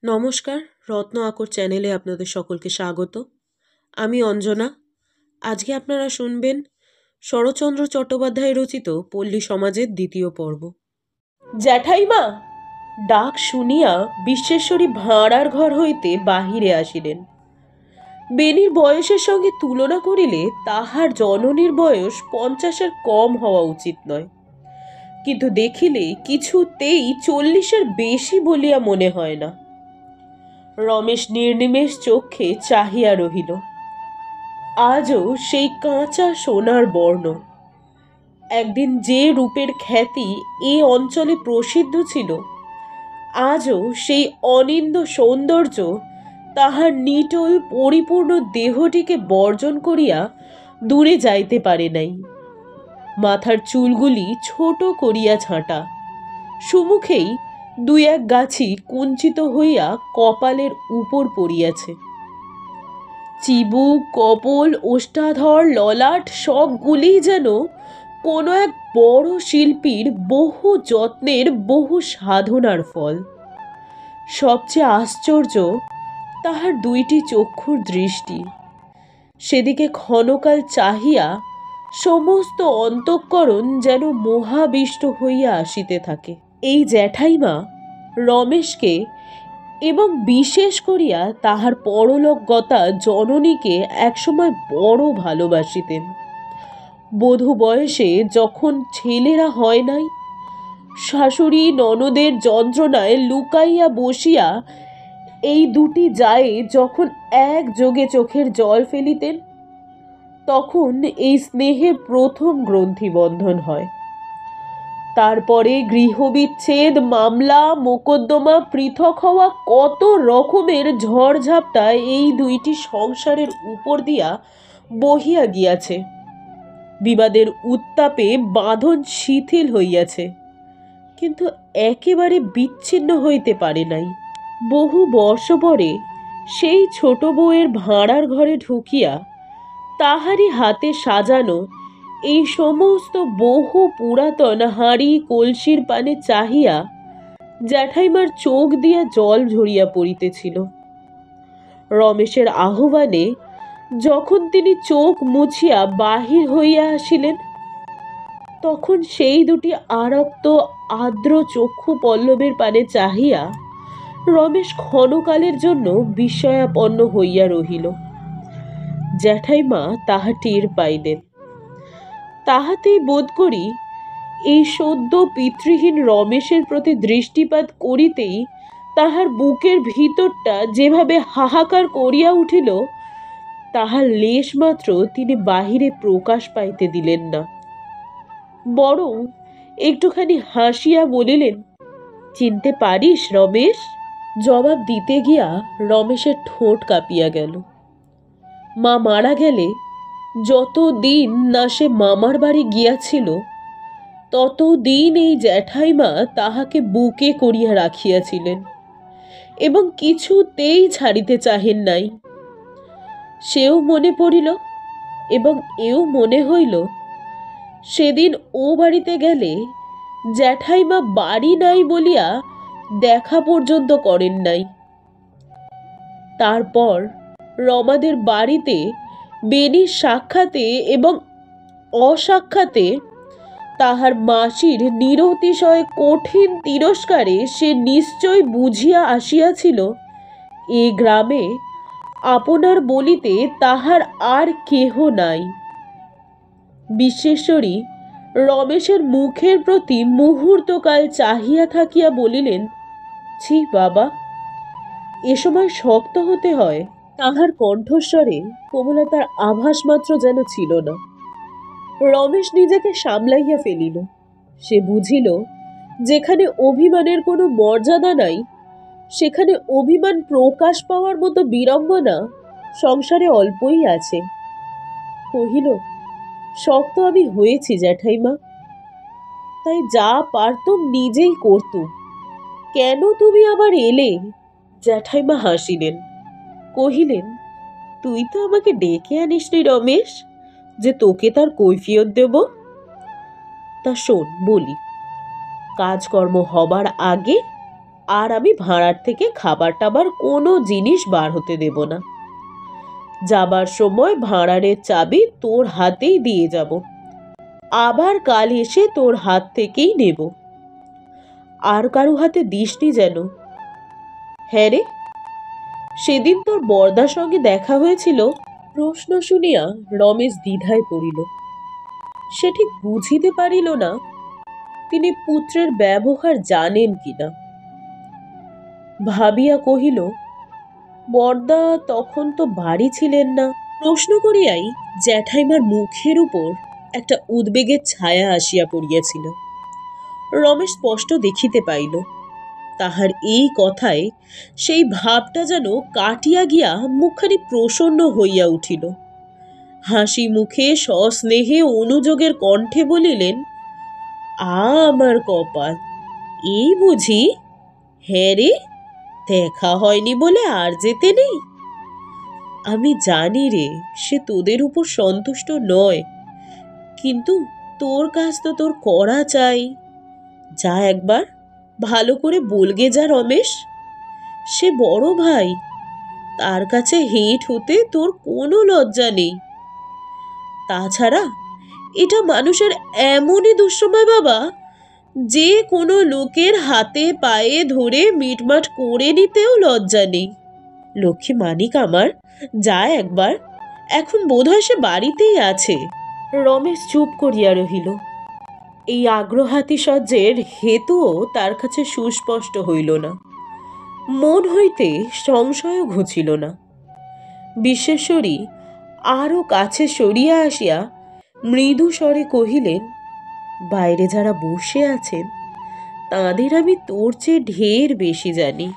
নমস্কার, রত্ন আকর চ্যানেলে আপনাদের সকলকে স্বাগত। আমি অঞ্জনা। আজকে আপনারা শুনবেন শরৎচন্দ্র চট্টোপাধ্যায় রচিত পল্লী সমাজের দ্বিতীয় পর্ব। জ্যাঠাইমা ডাক শুনিয়া বিশ্বেশ্বরী ভাঁড়ার ঘর হইতে বাহিরে আসিলেন। বেনির বয়সের সঙ্গে তুলনা করিলে তাহার জননীর বয়স 50-এর কম হওয়া উচিত নয়, কিন্তু দেখিলে কিছুতেই 40-এর বেশি বলিয়া মনে হয় না। রমেশ নির্নিমেষ চক্ষে চাহিয়া রহিল। আজও সেই কাঁচা সোনার বর্ণ। একদিন যে রূপের খ্যাতি এ অঞ্চলে প্রসিদ্ধ ছিল, আজও সেই অনিন্দ সৌন্দর্য তাহার নিটোল পরিপূর্ণ দেহটিকে বর্জন করিয়া দূরে যাইতে পারে নাই। মাথার চুলগুলি ছোট করিয়া ছাঁটা, সুমুখেই 2-1 গাছি কুঞ্চিত হইয়া কপালের উপর পড়িয়াছে। চিবুক, কপল, ওষ্ঠাধর, ললাট সবগুলি যেন কোনো এক বড় শিল্পীর বহু যত্নের বহু সাধনার ফল। সবচেয়ে আশ্চর্য তাহার 2টি চক্ষুর দৃষ্টি। সেদিকে ক্ষণকাল চাহিয়া সমস্ত অন্তঃকরণ যেন মোহাবিষ্ট হইয়া আসিতে থাকে। এই জ্যাঠাইমা রমেশকে এবং বিশেষ করিয়া তাহার পরলোকগতা জননীকে একসময় বড় ভালোবাসিতেন। বধূ বয়সে যখন ছেলেরা হয় নাই, শাশুড়ি ননদের যন্ত্রণায় লুকাইয়া বসিয়া এই 2টি জায়ে যখন একযোগে চোখের জল ফেলিতেন, তখন এই স্নেহের প্রথম গ্রন্থিবন্ধন হয়। তারপরে গৃহবিচ্ছেদ, মামলা, মোকদ্দমা, পৃথক হওয়া, কত রকমের ঝড়ঝাপটা এই 2টি সংসারের উপর দিয়া বহিয়া গিয়াছে। বিবাদের উত্তাপে বাঁধন শিথিল হইয়াছে, কিন্তু একেবারে বিচ্ছিন্ন হইতে পারে নাই। বহু বর্ষ পরে সেই ছোট বউয়ের ভাঁড়ার ঘরে ঢুকিয়া তাহারই হাতে সাজানো এই সমস্ত বহু পুরাতন হাঁড়ি কলসির পানে চাহিয়া জ্যাঠাইমার চোখ দিয়া জল ঝরিয়া পড়িতেছিল। রমেশের আহ্বানে যখন তিনি চোখ মুছিয়া বাহির হইয়া আসিলেন, তখন সেই 2টি আরক্ত আর্দ্র চক্ষু পল্লবের পানে চাহিয়া রমেশ ক্ষণকালের জন্য বিস্ময়াপন্ন হইয়া রহিল। জ্যাঠাইমা তাহা টের পাইলেন। তাহাতেই বোধ করি এই সদ্য পিতৃহীন রমেশের প্রতি দৃষ্টিপাত করিতেই তাহার বুকের ভিতরটা যেভাবে হাহাকার করিয়া উঠিল, তাহার লেশমাত্র তিনি বাহিরে প্রকাশ পাইতে দিলেন না। বরং একটুখানি হাসিয়া বলিলেন, চিনতে পারিস রমেশ? জবাব দিতে গিয়া রমেশের ঠোঁট কাঁপিয়া গেল। মা মারা গেলে যতদিন না সে মামার বাড়ি গিয়াছিল, ততদিন এই জ্যাঠাইমা তাহাকে বুকে করিয়া রাখিয়াছিলেন এবং কিছুতেই ছাড়িতে চাহেন নাই। সেও মনে পড়িল এবং এও মনে হইল, সেদিন ও বাড়িতে গেলে জ্যাঠাইমা বাড়ি নাই বলিয়া দেখা পর্যন্ত করেন নাই। তারপর রমাদের বাড়িতে বেনির সাক্ষাতে এবং অসাক্ষাতে তাহার মাসির নিরতিশয় কঠিন তিরস্কারে সে নিশ্চয় বুঝিয়া আসিয়াছিল, এ গ্রামে আপনার বলিতে তাহার আর কেহ নাই। বিশ্বেশ্বরী রমেশের মুখের প্রতি মুহূর্তকাল চাহিয়া থাকিয়া বলিলেন, ছি বাবা, এ সময় শক্ত হতে হয়। তাহার কণ্ঠস্বরে কোমলতার আভাস মাত্র যেন ছিল না। রমেশ নিজেকে সামলাইয়া ফেলিল। সে বুঝিল, যেখানে অভিমানের কোনো মর্যাদা নাই, সেখানে অভিমান প্রকাশ পাওয়ার মতো বিড়ম্বনা সংসারে অল্পই আছে। কহিল, শক্ত আমি হয়েছি জ্যাঠাইমা, তাই যা পারতুম নিজেই করতুম, কেন তুমি আবার এলে? জ্যাঠাইমা হাসিলেন, কহিলেন, তুই তো আমাকে ডেকে আনিসনি রমেশ, যে তোকে তার কৈফিয়ত দেব। তা শোন বলি, কাজকর্ম হবার আগে আর আমি ভাঁড়ার থেকে খাবার টাবার কোনো জিনিস বার হতে দেব না। যাবার সময় ভাঁড়ারের চাবি তোর হাতেই দিয়ে যাব, আবার কাল এসে তোর হাত থেকেই নেব। আর কারো হাতে দিসনি যেন। হ্যাঁ রে, সেদিন তোর বরদার সঙ্গে দেখা হয়েছিল? প্রশ্ন শুনিয়া রমেশ দ্বিধায় পড়িল। সে ঠিক বুঝিতে পারিল না তিনি পুত্রের ব্যবহার জানেন কিনা। ভাবিয়া কহিল, বরদা তখন তো বাড়ি ছিলেন না। প্রশ্ন করিয়াই জ্যাঠাইমার মুখের উপর একটা উদ্বেগের ছায়া আসিয়া পড়িয়াছিল। রমেশ স্পষ্ট দেখিতে পাইল তাহার এই কথায় সেই ভাবটা যেন কাটিয়া গিয়া মুখখানি প্রসন্ন হইয়া উঠিল। হাসি মুখে সস্নেহে অনুযোগের কণ্ঠে বলিলেন, আমার কপাল, এই বুঝি? হ্যাঁ রে, দেখা হয়নি বলে আর যেতে নেই। আমি জানি রে, সে তোদের উপর সন্তুষ্ট নয়, কিন্তু তোর কাজ তো তোর করা চাই। যা একবার ভালো করে বলগে যা রমেশ। সে বড় ভাই, তার কাছে হেঁট হতে তোর কোনো লজ্জা নেই। তাছাড়া এটা মানুষের এমনই দুঃসময় বাবা, যে কোনো লোকের হাতে পায়ে ধরে মিটমাট করে নিতেও লজ্জা নেই। লক্ষ্মী মানিক আমার, যা একবার, এখন বোধহয় সে বাড়িতেই আছে। রমেশ চুপ করিয়া রহিল। এই আগ্রহাতিশয্যের হেতুও তার কাছে সুস্পষ্ট হইল না। মন হইতে সংশয়ও ঘুচিল না। বিশ্বেশ্বরী আরও কাছে সরিয়া আসিয়া মৃদু স্বরে কহিলেন, বাইরে যারা বসে আছেন তাদের আমি তোর চেয়ে ঢের বেশি জানি।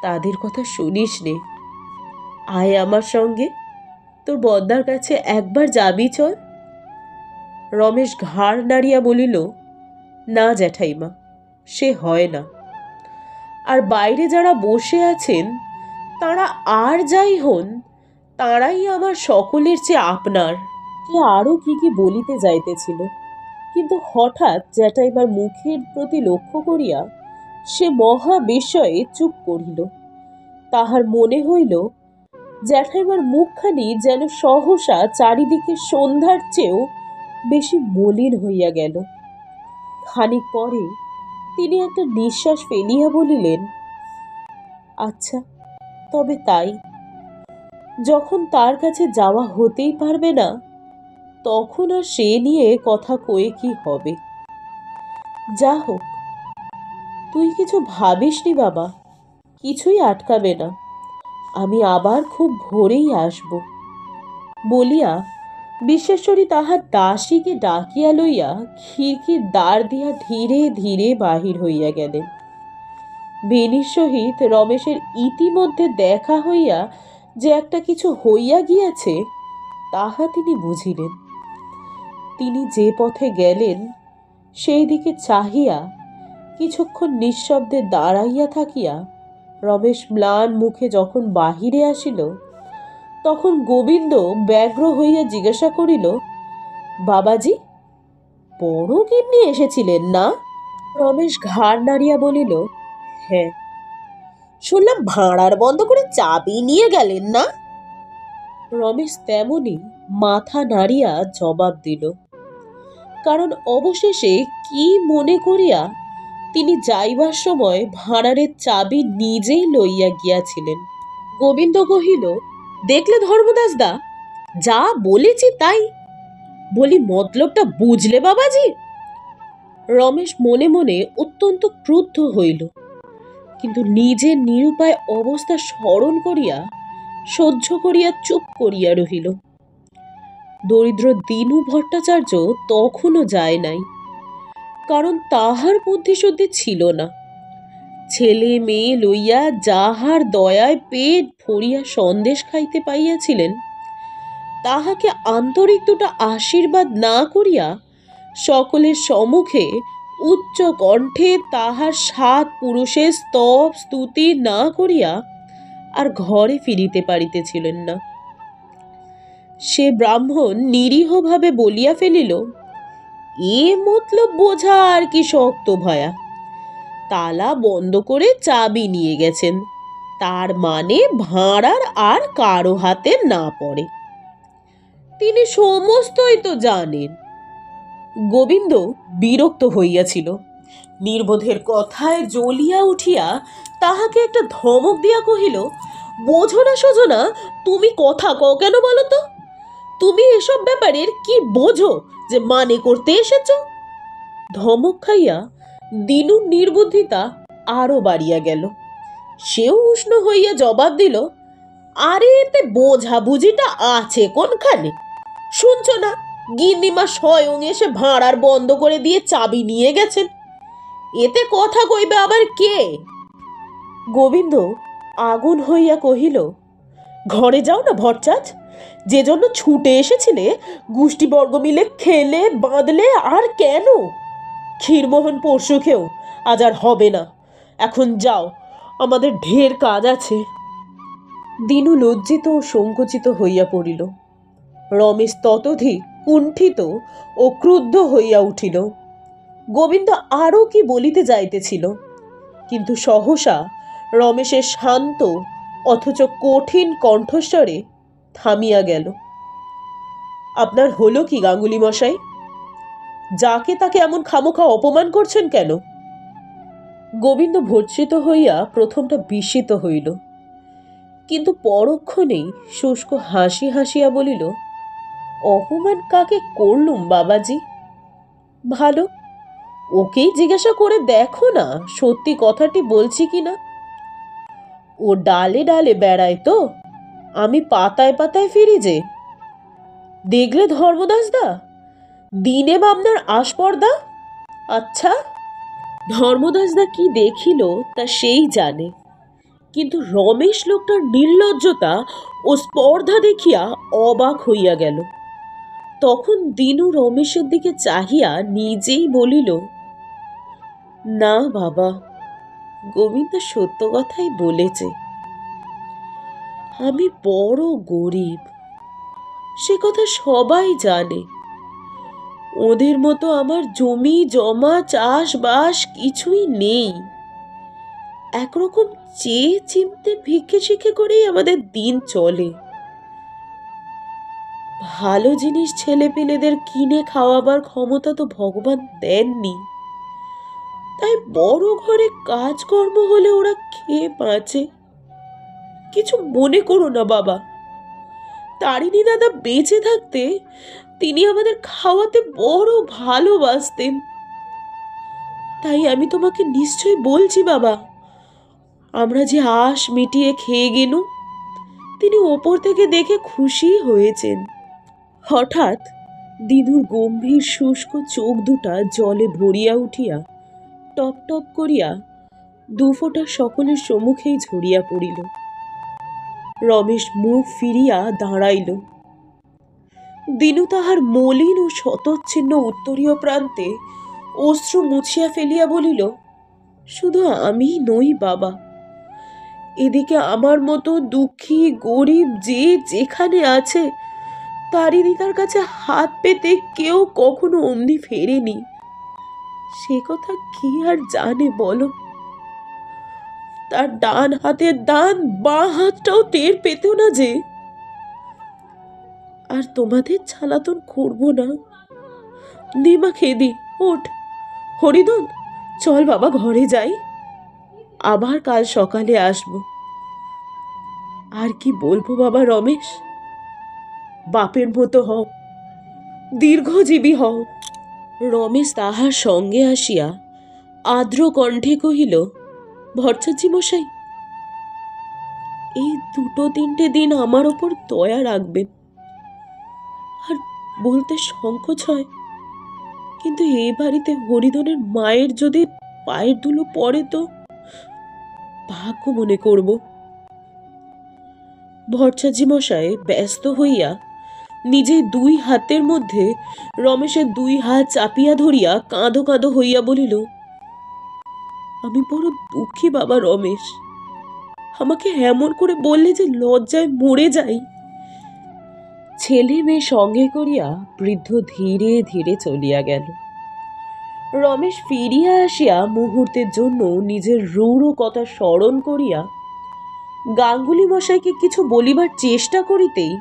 তাদের কথা শুনিস নে। আয় আমার সঙ্গে, তোর বদ্দার কাছে একবার যাবি চল। রমেশ ঘাড় নাড়িয়া বলিল, না জ্যাঠাইমা, সে হয় না। আর বাইরে যারা বসে আছেন তারা আর যাই হন, তারাই আমার সকলের চেয়ে আপনার। সে আরও কি কি বলিতে যাইতেছিল, কিন্তু হঠাৎ জ্যাঠাইমার মুখের প্রতি লক্ষ্য করিয়া সে মহা বিস্ময়ে চুপ করিল। তাহার মনে হইল জ্যাঠাইমার মুখখানি যেন সহসা চারিদিকে সন্ধ্যার চেয়েও বেশি মলিন হইয়া গেল। খানিক পরে তিনি একটা নিঃশ্বাস ফেলিয়া বলিলেন, আচ্ছা, তবে তাই। যখন তার কাছে যাওয়া হতেই পারবে না, তখন আর সে নিয়ে কথা কয়ে কি হবে। যা হোক, তুই কিছু ভাবিসনি বাবা, কিছুই আটকাবে না। আমি আবার খুব ভোরেই আসব। বলিয়া বিশ্বেশ্বরী তাহার দাসীকে ডাকিয়া লইয়া খিড়কির দ্বার দিয়া ধীরে ধীরে বাহির হইয়া গেলেন। বেণীর সহিত রমেশের ইতিমধ্যে দেখা হইয়া যে একটা কিছু হইয়া গিয়াছে তাহা তিনি বুঝিলেন। তিনি যে পথে গেলেন সেই দিকে চাহিয়া কিছুক্ষণ নিঃশব্দে দাঁড়াইয়া থাকিয়া রমেশ ম্লান মুখে যখন বাহিরে আসিল, তখন গোবিন্দ ব্যগ্র হইয়া জিজ্ঞাসা করিল, বাবাজি, বড় গিন্নি এসেছিলেন না? রমেশ ঘাড় নাড়িয়া বলিল, হ্যাঁ। শুনলাম ভাঁড়ার বন্ধ করে চাবি নিয়ে গেলেন না? রমেশ তেমনি মাথা নাড়িয়া জবাব দিল, কারণ অবশেষে কি মনে করিয়া তিনি যাইবার সময় ভাঁড়ারের চাবি নিজেই লইয়া গিয়াছিলেন। গোবিন্দ কহিল, দেখলে ধর্মদাস দা, যা বলেছি তাই। বলি মতলবটা বুঝলে বাবাজি? রমেশ মনে মনে অত্যন্ত ক্রুদ্ধ হইল, কিন্তু নিজের নিরুপায় অবস্থা স্মরণ করিয়া সহ্য করিয়া চুপ করিয়া রহিল। দরিদ্র দীনু ভট্টাচার্য তখনও যায় নাই, কারণ তাহার বুদ্ধিশুদ্ধি ছিল না। ছেলে মেয়ে লইয়া যাহার দয়ায় পেট ভরিয়া সন্দেশ খাইতে পাইয়াছিলেন, তাহাকে আন্তরিক দুটা আশীর্বাদ না করিয়া সকলের সম্মুখে উচ্চ কণ্ঠে তাহার 7 পুরুষের স্তব স্তুতি না করিয়া আর ঘরে ফিরিতে পারিতেছিলেন না। সে ব্রাহ্মণ নিরীহভাবে বলিয়া ফেলিল, এ মতলব বোঝা আর কি শক্ত ভায়া। তালা বন্ধ করে চাবি নিয়ে গেছেন, তার মানে ভাঁড়ার আর কারো হাতে না পড়ে। তিনি সমস্তই তো জানেন। গোবিন্দ বিরক্ত হইয়াছিল। নির্বোধের কথায় জ্বলিয়া উঠিয়া তাহাকে একটা ধমক দিয়া কহিল, বোঝো না সজনা, তুমি কথা কও কেন বলো তো? তুমি এসব ব্যাপারের কি বোঝো যে মানে করতে এসেছ? ধমক খাইয়া দিনুর নির্বুদ্ধিতা আরো বাড়িয়া গেল। সেও উষ্ণ হইয়া জবাব দিল, আরে এতে বোঝা বুঝিটা আছে কোনখানে? শুনছ না, গিন্নিমা স্বয়ং এসে ভাঁড়ার বন্ধ করে দিয়ে চাবি নিয়ে গেছেন। এতে কথা কইবে আবার কে? গোবিন্দ আগুন হইয়া কহিল, ঘরে যাও না ভট্টাচ, যে জন্য ছুটে এসেছিলে গোষ্ঠীবর্গ মিলে খেলে বাঁধলে, আর কেন? ক্ষীরমোহন পরশু খেও, আজ আর হবে না। এখন যাও, আমাদের ঢের কাজ আছে। দিনু লজ্জিত ও সংকুচিত হইয়া পড়িল। রমেশ ততোধিক কুণ্ঠিত ও ক্রুদ্ধ হইয়া উঠিল। গোবিন্দ আরও কি বলিতে যাইতেছিল, কিন্তু সহসা রমেশের শান্ত অথচ কঠিন কণ্ঠস্বরে থামিয়া গেল। আপনার হলো কি গাঙ্গুলি মশাই? যাকে তাকে এমন খামোখা অপমান করছেন কেন? গোবিন্দ ভর্ৎসিত হইয়া প্রথমটা বিস্মিত হইল, কিন্তু পরক্ষণেই শুষ্ক হাসি হাসিয়া বলিল, অপমান কাকে করলুম বাবাজি? ভালো, ওকেই জিজ্ঞাসা করে দেখো না সত্যি কথাটি বলছি কিনা। ও ডালে ডালে বেড়ায় তো, আমি পাতায় পাতায় ফিরি যে। দেখলে ধর্মদাসদা, দিনে আপনার আসপর্দা? আচ্ছা, ধর্মদাসদা কি দেখিল তা সেই জানে, কিন্তু রমেশ লোকটার নির্লজ্জতা ও স্পর্ধা দেখিয়া অবাক হইয়া গেল। তখন দিনু রমেশের দিকে চাহিয়া নিজেই বলিল, না বাবা, গোবিন্দ সত্য কথাই বলেছে। আমি বড় গরিব, সে কথা সবাই জানে। ওদের মতো আমার জমি জমা চাষবাস কিছুই নেই। একরকম চেয়ে চিমতে ভিক্ষে শিক্ষে করেই আমাদের দিন চলে। ভালো জিনিস ছেলে পেলেদের কিনে খাওয়াবার ক্ষমতা তো ভগবান দেননি, তাই বড় ঘরে কাজকর্ম হলে ওরা খেয়ে বাঁচে। কিছু মনে করো না বাবা, তারিণী দাদা বেঁচে থাকতে তিনি আমাদের খাওয়াতে বড় ভালোবাসতেন। তাই আমি তোমাকে নিশ্চয় বলছি বাবা, আমরা যে আশ মিটিয়ে খেয়ে গেলুম, তিনি ওপর থেকে দেখে খুশি হয়েছেন। হঠাৎ দিনুর গম্ভীর শুষ্ক চোখ দুটা জলে ভরিয়া উঠিয়া টপ টপ করিয়া দুফোঁটা সকলের সম্মুখেই ঝরিয়া পড়িল। রমেশ মুখ ফিরিয়া দাঁড়াইল। দিনু তাহার মলিন ও শতচ্ছিন্ন উত্তরীয় প্রান্তে অশ্রু মুছিয়া ফেলিয়া বলিল, শুধু আমি নই বাবা, এদিকে আমার মতো দুঃখী গরিব যে যেখানে আছে, তারিণী তার কাছে হাত পেতে কেউ কখনো অমনি ফেরেনি। সে কথা কি আর জানে বলো? তার ডান হাতের দান বাঁ হাতটাও টের পেতেও না যে। আর তোমাদের ছালাতন করবো না। দিমা খেদি, ওঠ। হরিদন, চল বাবা ঘরে যাই, আবার কাল সকালে আসবো। আর কি বলবো বাবা রমেশ, বাপের মতো হও, দীর্ঘজীবী হও। রমেশ তাহার সঙ্গে আসিয়া আর্দ্র কণ্ঠে কহিল, ভট্টাচার্য মশাই, এই 2-3 দিন আমার ওপর দয়া রাখবেন। আর বলতে সংকোচ হয়, কিন্তু এই বাড়িতে হরিধনের মায়ের যদি পায়ের ধুলো পড়ে তো ভাগ্য মনে করব। ভট্টাচার্য মশাই ব্যস্ত হইয়া নিজেই 2 হাতের মধ্যে রমেশের 2 হাত চাপিয়া ধরিয়া কাঁদো কাঁদো হইয়া বলিল, আমি বড় দুঃখী বাবা রমেশ, আমাকে এমন করে বললে যে লজ্জায় মরে যাই। ছেলে মেয়ে সঙ্গে করিয়া বৃদ্ধ ধীরে ধীরে চলিয়া গেল। রমেশ ফিরিয়া আসিয়া মুহূর্তের জন্য নিজের রূঢ় কথা স্মরণ করিয়া গাঙ্গুলি মশাইকে কিছু বলিবার চেষ্টা করিতেই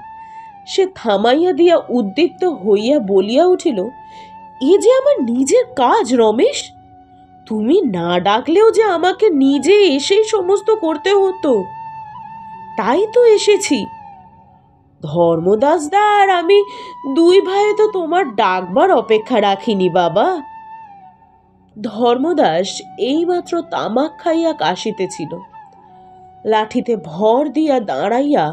সে থামাইয়া দিয়া উদ্দীপ্ত হইয়া বলিয়া উঠিল, এ যে আমার নিজের কাজ রমেশ, তুমি না ডাকলেও যে আমাকে নিজে এসেই সমস্ত করতে হতো, তাই তো এসেছি। ধর্মদাসদা আর আমি দুই ভাই তো তোমার ডাকবার অপেক্ষা রাখিনি বাবা। ধর্মদাস এইমাত্র তামাক খাইয়া কাশিতেছিল। লাঠিতে ভর দিয়া দাঁড়াইয়া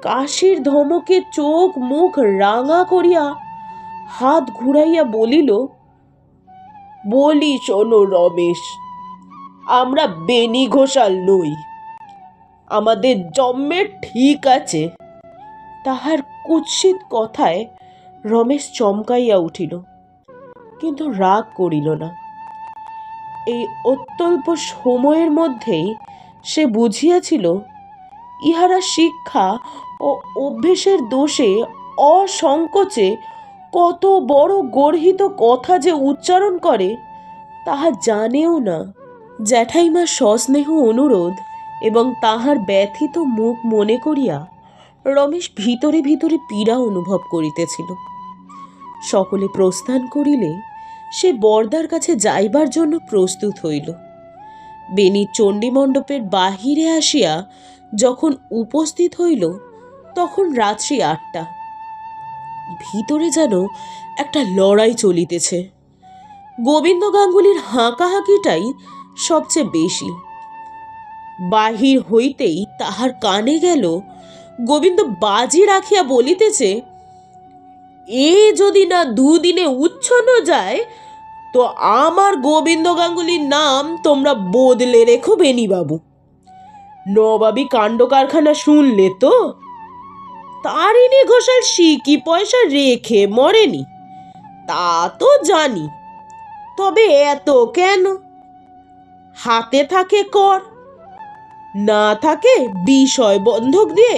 কাশির ধমকে চোখ মুখ রাঙা করিয়া হাত ঘুরাইয়া বলিল, বলি শোনো রমেশ, আমরা বেনি ঘোষাল নই, আমাদের জন্মের ঠিক আছে। তাহার কুৎসিত কথায় রমেশ চমকাইয়া উঠিল, কিন্তু রাগ করিল না। এই অত্যল্প সময়ের মধ্যেই সে বুঝিয়াছিল ইহারা শিক্ষা ও অভ্যেসের দোষে অসংকোচে কত বড় গর্হিত কথা যে উচ্চারণ করে তাহা জানেও না। জ্যাঠাইমার সস্নেহ অনুরোধ এবং তাহার ব্যথিত মুখ মনে করিয়া রমেশ ভিতরে ভিতরে পীড়া অনুভব করিতেছিল। সকলে প্রস্থান করিলে সে বরদার কাছে যাইবার জন্য প্রস্তুত হইল। বেনির চণ্ডীমণ্ডপের বাহিরে আসিয়া যখন উপস্থিত হইল তখন রাত্রি ৮টা। ভিতরে যেন একটা লড়াই চলিতেছে। গোবিন্দ গাঙ্গুলির হাঁকাহাঁকিটাই সবচেয়ে বেশি। বাহির হইতেই তাহার কানে গেল গোবিন্দ বাজি রাখিয়া বলিতেছে, এ যদি না দুদিনে উচ্ছন্ন যায় তো আমার গোবিন্দ গাঙ্গুলির নাম তোমরা বদলে রেখো বেনিবাবু। নবাবী কাণ্ড কারখানা শুনলে তো? তারিণী ঘোষাল সিকি পয়সা রেখে মরেনি, তা তো জানি, তবে এত কেন? হাতে থাকে কর, না থাকে বিষয় বন্ধক দিয়ে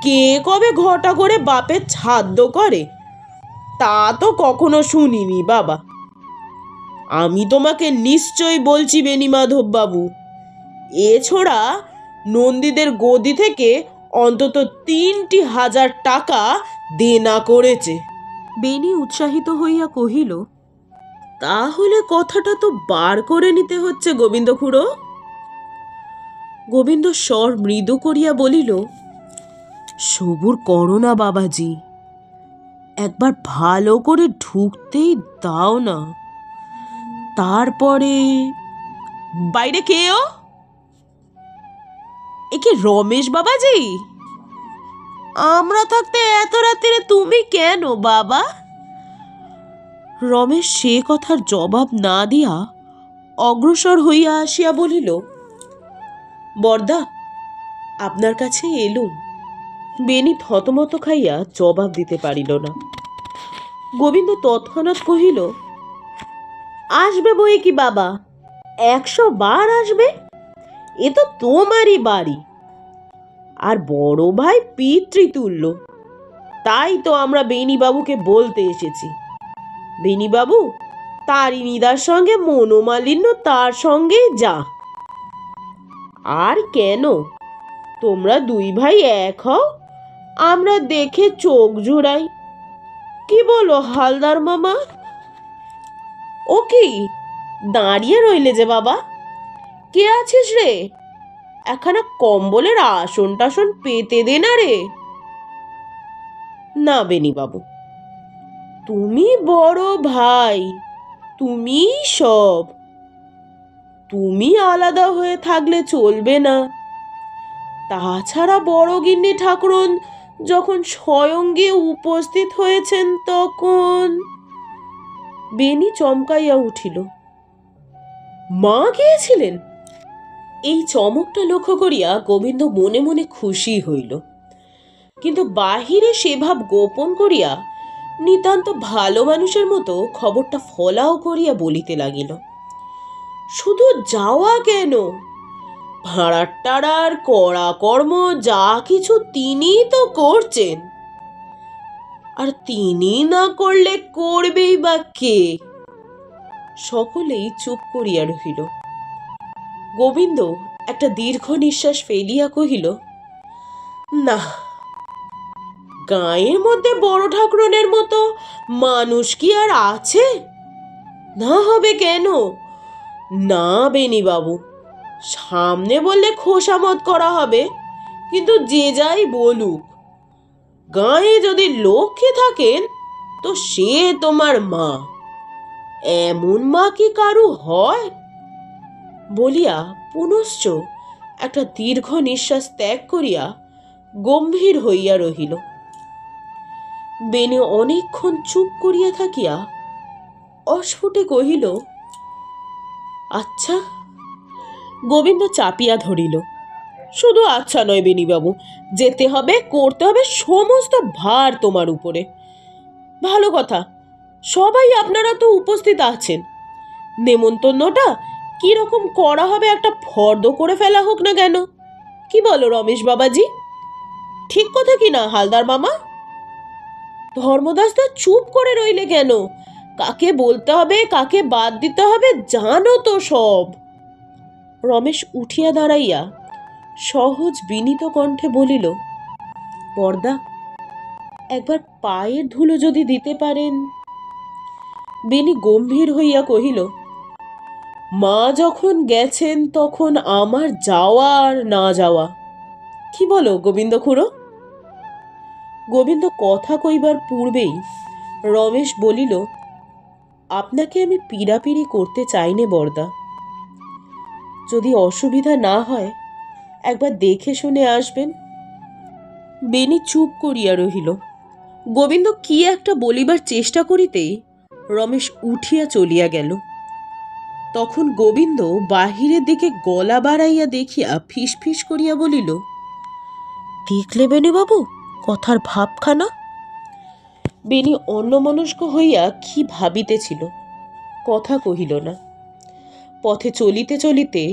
কে কবে ঘটা করে বাপের ছাদ্য করে, তা তো কখনো শুনিনি বাবা। আমি তোমাকে নিশ্চয় বলছি বেণীমাধব বাবু, এছাড়া নন্দীদের গদি থেকে অন্তত ৩,০০০ টাকা দেনা করেছে। বেণী উৎসাহিত হইয়া কহিল, তাহলে কথাটা তো বার করে নিতে হচ্ছে গোবিন্দ খুড়ো। গোবিন্দ স্বর মৃদু করিয়া বলিল, সবুর করো না বাবাজি, একবার ভালো করে ঢুকতেই দাও না, তারপরে। বাইরে কেও? এ কি রমেশ বাবাজি? আমরা থাকতে এত রাত্রে তুমি কেন বাবা? রমেশ সে কথার জবাব না দিয়া অগ্রসর হইয়া আসিয়া বলিল, বরদা, আপনার কাছে এলুম। বেনি থতমত খাইয়া জবাব দিতে পারিল না। গোবিন্দ তৎক্ষণাৎ কহিল, আসবে বই কি বাবা, ১০০ বার আসবে, এ তো তোমারই বাড়ি, আর বড় ভাই পিতৃতুল্য, তাই তো আমরা বেণীবাবুকে বলতে এসেছি। বেণীবাবু তারিণীদার সঙ্গে মনোমালিন্য তার সঙ্গেই যা। আর কেন, তোমরা দুই ভাই এক হও, আমরা দেখে চোখ জুড়াই। কি বলো হালদার মামা? ও কি দাঁড়িয়ে রইলে যে বাবা, কে আছিস রে? একখানা কম্বলের আসন টাসন পেতে দে না রে। না বেণীবাবু, তুমি বড় ভাই, তুমি সব, তুমি আলাদা হয়ে থাকলে চলবে না। তাছাড়া বড় গিন্নি ঠাকুরন যখন স্বয়ং গিয়ে উপস্থিত হয়েছেন তখন। বেনি চমকাইয়া উঠিল, মা গিয়েছিলেন? এই চমকটা লক্ষ্য করিয়া গোবিন্দ মনে মনে খুশি হইল, কিন্তু বাহিরে সে ভাব গোপন করিয়া নিতান্ত ভালো মানুষের মতো খবরটা ফলাও করিয়া বলিতে লাগিল, শুধু যাওয়া কেন, ভাড়ার টাড়ার কড়া কর্ম যা কিছু তিনি তো করছেন, আর তিনি না করলে করবেই বা কে? সকলেই চুপ করিয়া রহিল। গোবিন্দ একটা দীর্ঘ নিঃশ্বাস ফেলিয়া কহিল, না, গাঁয়ের মধ্যে বড় ঠাকুরনের মতো মানুষ কি আর আছে? না হবে কেন? না বেনি বাবু, সামনে বললে খোসামত করা হবে, কিন্তু যে যাই বলুক, গাঁয়ে যদি লক্ষ্মী থাকেন তো সে তোমার মা। এমন মা কি কারু হয়? বলিয়া পুনশ্চ একটা দীর্ঘ নিঃশ্বাস ত্যাগ করিয়া গম্ভীর হইয়া রহিল। বেনি অনেকক্ষণ চুপ করিয়া থাকিয়া অস্ফুটে কহিল, আচ্ছা। গোবিন্দ চাপিয়া ধরিল, শুধু আচ্ছা নয় বেনিবাবু, যেতে হবে, করতে হবে, সমস্ত ভার তোমার উপরে। ভালো কথা, সবাই আপনারা তো উপস্থিত আছেন, নেমন্তন্নটা কিরকম করা হবে একটা ফর্দ করে ফেলা হোক না কেন? কি বলো রমেশ বাবাজি, ঠিক কথা কি না হালদার মামা? ধর্মদাসদা চুপ করে রইলে কেন? কাকে বলতে হবে, কাকে বাদ দিতে হবে জানো তো সব। রমেশ উঠিয়া দাঁড়াইয়া সহজ বিনীত কণ্ঠে বলিল, বরদা, একবার পায়ের ধুলো যদি দিতে পারেন। বেনি গম্ভীর হইয়া কহিল, মা যখন গেছেন তখন আমার যাওয়া আর না যাওয়া। কি বলো গোবিন্দ খুড়ো? গোবিন্দ কথা কইবার পূর্বেই রমেশ বলিল, আপনাকে আমি পীড়াপিড়ি করতে চাইনে বরদা, যদি অসুবিধা না হয় একবার দেখে শুনে আসবেন। বেনি চুপ করিয়া রহিল। গোবিন্দ কি একটা বলিবার চেষ্টা করিতেই রমেশ উঠিয়া চলিয়া গেল। তখন গোবিন্দ বাহিরের দিকে গলা বাড়াইয়া দেখিয়া ফিসফিস করিয়া বলিল, দেখলে বেণীবাবু কথার ভাবখানা? বেনি অন্যমনস্ক হইয়া কি ভাবিতেছিল, কথা কহিল না। পথে চলিতে চলিতে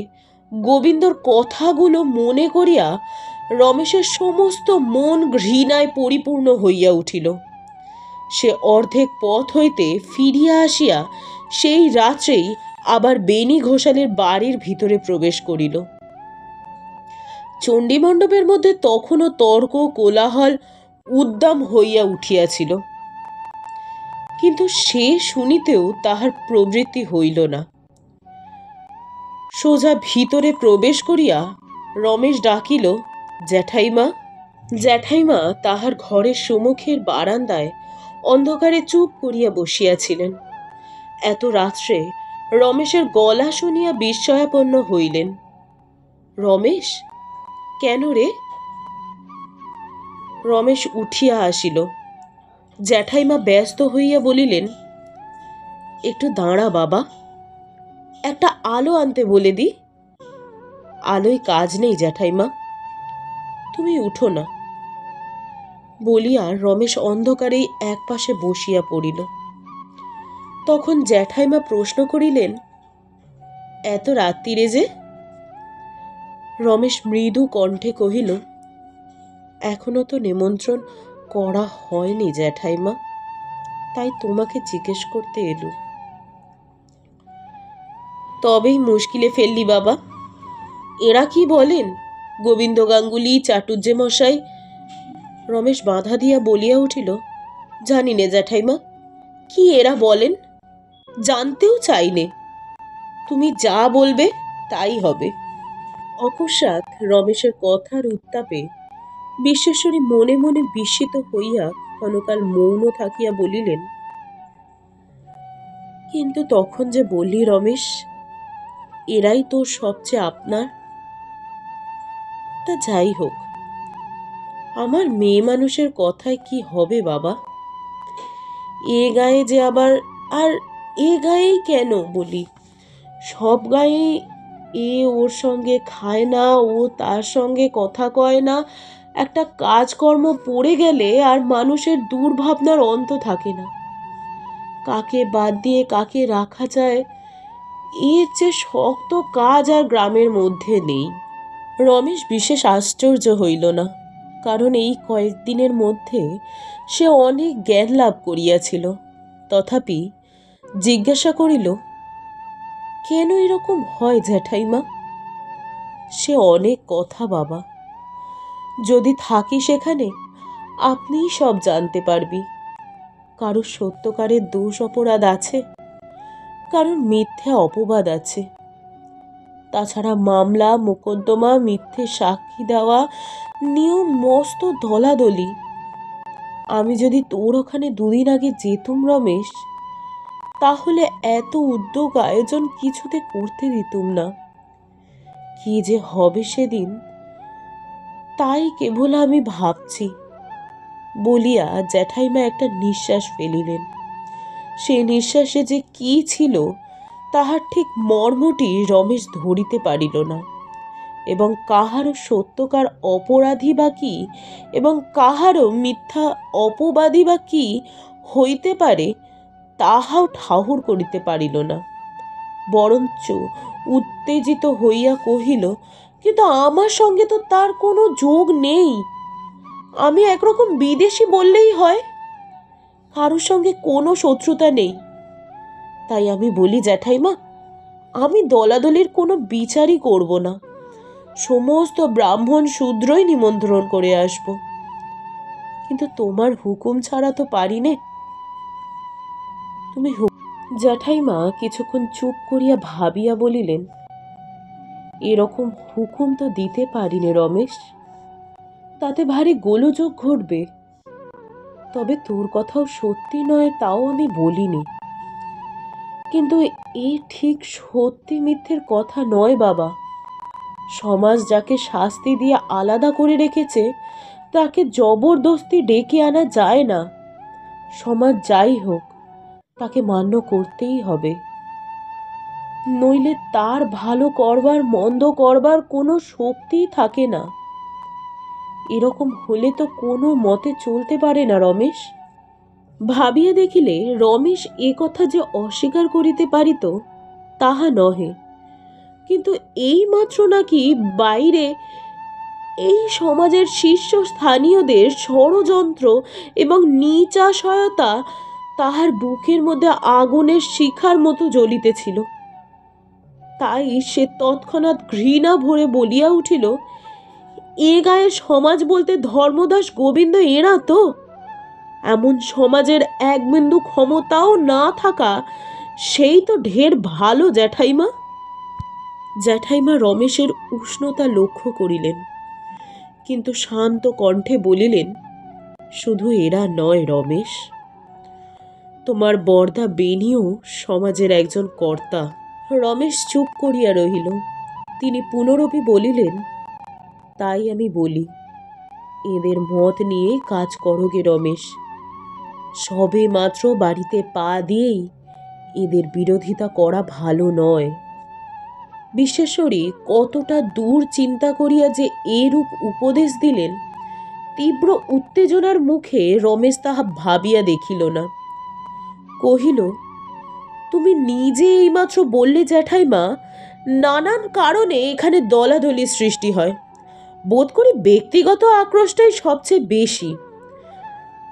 গোবিন্দর কথাগুলো মনে করিয়া রমেশের সমস্ত মন ঘৃণায় পরিপূর্ণ হইয়া উঠিল। সে অর্ধেক পথ হইতে ফিরিয়া আসিয়া সেই রাত্রেই আবার বেনি ঘোষালের বাড়ির ভিতরে প্রবেশ করিল। চণ্ডীমণ্ডপের মধ্যে তখনও তর্ক কোলাহল উদ্দাম হইয়া উঠিয়াছিল, কিন্তু সে শুনিতেও তাহার প্রবৃত্তি হইল না। সোজা ভিতরে প্রবেশ করিয়া রমেশ ডাকিল, জ্যাঠাইমা। জ্যাঠাইমা তাহার ঘরের সম্মুখের বারান্দায় অন্ধকারে চুপ করিয়া বসিয়াছিলেন। এত রাত্রে রমেশের গলা শুনিয়া বিস্ময়াপন্ন হইলেন। রমেশ, কেন রে? রমেশ উঠিয়া আসিল। জ্যাঠাইমা ব্যস্ত হইয়া বলিলেন, একটু দাঁড়া বাবা, একটা আলো আনতে বলে দি। আলোয় কাজ নেই জ্যাঠাইমা, তুমি উঠো না। বলিয়া রমেশ অন্ধকারেই এক পাশে বসিয়া পড়িল। তখন জ্যাঠাইমা প্রশ্ন করিলেন, এত রাত্রিরে যে? রমেশ মৃদু কণ্ঠে কহিল, এখনো তো নিমন্ত্রণ করা হয়নি জ্যাঠাইমা, তাই তোমাকে জিজ্ঞেস করতে এলুম। তবেই মুশকিলে ফেললি বাবা। এরা কি বলেন, গোবিন্দ গাঙ্গুলি, চাটুর্যে মশাই? রমেশ বাধা দিয়া বলিয়া উঠিল, জানি নে জ্যাঠাইমা, কি এরা বলেন, জানতেও চাইনে। তুমি যা বলবে তাই হবে। অকস্মাৎ রমেশের কথার উত্তাপে বিশ্বেশ্বরী মনে মনে বিস্মিত হইয়া ক্ষণকাল মৌন থাকিয়া বলিলেন, কিন্তু তখন যে বললি রমেশ, এরাই তোর সবচেয়ে আপনার। তা যাই হোক, আমার মেয়ে মানুষের কথায় কি হবে বাবা? এ গায়ে যে আবার, আর এ গায়েই কেন বলি, সব গায়েই এ ওর সঙ্গে খায় না, ও তার সঙ্গে কথা কয় না, একটা কাজকর্ম পড়ে গেলে আর মানুষের দুর্ভাবনার অন্ত থাকে না। কাকে বাদ দিয়ে কাকে রাখা যায়, এর যে শক্ত কাজ আর গ্রামের মধ্যে নেই। রমেশ বিশেষ আশ্চর্য হইল না, কারণ এই কয়েকদিনের মধ্যে সে অনেক জ্ঞান লাভ করিয়াছিল। তথাপি জিজ্ঞাসা করিল, কেন এরকম হয় জ্যাঠাইমা? সে অনেক কথা বাবা, যদি থাকি সেখানে আপনিই সব জানতে পারবি। কারোর সত্যকারের দোষ অপরাধ আছে, কারোর মিথ্যে অপবাদ আছে। তাছাড়া মামলা মোকদ্দমা, মিথ্যে সাক্ষী দেওয়া নিয়ম মস্ত দলাদলি। আমি যদি তোর ওখানে দুদিন আগে যেতুম রমেশ, তাহলে এত উদ্যোগ আয়োজন কিছুতে করতে দিতুম না। কি যে হবে সেদিন, তাই কেবল আমি ভাবছি বলিয়া জ্যাঠাইমা একটা নিঃশ্বাস ফেলিলেন। সে নিঃশ্বাসে যে কি ছিল তাহার ঠিক মর্মটি রমেশ ধরিতে পারিল না, এবং কাহারও সত্যকার অপরাধী বা কি এবং কাহারও মিথ্যা অপবাদী বা কি হইতে পারে তাহাও ঠাহর করিতে পারিল না। বরঞ্চ উত্তেজিত হইয়া কহিল, কিন্তু আমার সঙ্গে তো তার কোনো যোগ নেই। আমি একরকম বিদেশি বললেই হয়, কারোর সঙ্গে কোনো শত্রুতা নেই। তাই আমি বলি জ্যাঠাইমা, আমি দলাদলির কোনো বিচারই করব না, সমস্ত ব্রাহ্মণ শূদ্রই নিমন্ত্রণ করে আসব। কিন্তু তোমার হুকুম ছাড়া তো পারি নে। তুমি জ্যাঠাইমা কিছুক্ষণ চুপ করিয়া ভাবিয়া বলিলেন, এরকম হুকুম তো দিতে পারি নে রমেশ, তাতে ভারী গোলযোগ ঘটবে। তবে তোর কথাও সত্যি নয় তাও আমি বলিনি, কিন্তু এই ঠিক সত্যি মিথ্যের কথা নয় বাবা। সমাজ যাকে শাস্তি দিয়ে আলাদা করে রেখেছে তাকে জবরদস্তি ডেকে আনা যায় না। সমাজ যাই হোক, তাকে মান্য করতেই হবে, নইলে তার ভালো করবার মন্দ করবার কোনো শক্তিই থাকে না। এরকম হলে তো কোনো মতে চলতে পারে না রমেশ। ভাবিয়া দেখিলে রমেশ এ কথা যে অস্বীকার করিতে পারিত তাহা নহে, কিন্তু এই মাত্র নাকি বাইরে এই সমাজের শীর্ষস্থানীয়দের ষড়যন্ত্র এবং নিচাশয়তা তাহার বুকের মধ্যে আগুনের শিখার মতো জ্বলিতেছিল। তাই সে তৎক্ষণাৎ ঘৃণা ভরে বলিয়া উঠিল, এ গায়ে সমাজ বলতে ধর্মদাস গোবিন্দ এরা তো? এমন সমাজের এক বিন্দু ক্ষমতাও না থাকা সেই তো ঢের ভালো জ্যাঠাইমা। জ্যাঠাইমা রমেশের উষ্ণতা লক্ষ্য করিলেন, কিন্তু শান্ত কণ্ঠে বলিলেন, শুধু এরা নয় রমেশ, তোমার বরদা বেনিও সমাজের একজন কর্তা। রমেশ চুপ করিয়া রহিল। তিনি পুনরপি বলিলেন, তাই আমি বলি, এদের মত নিয়ে কাজ করো গে রমেশ। সবে মাত্র বাড়িতে পা দিয়েই এদের বিরোধিতা করা ভালো নয়। বিশ্বেশ্বরী কতটা দূর চিন্তা করিয়া যে এরূপ উপদেশ দিলেন, তীব্র উত্তেজনার মুখে রমেশ তাহা ভাবিয়া দেখিল না। কহিল, তুমি নিজে এইমাত্র বললে জ্যাঠাইমা, নানান কারণে এখানে দলাদলি সৃষ্টি হয়। বোধ করি ব্যক্তিগত আক্রোশটাই সবচেয়ে বেশি।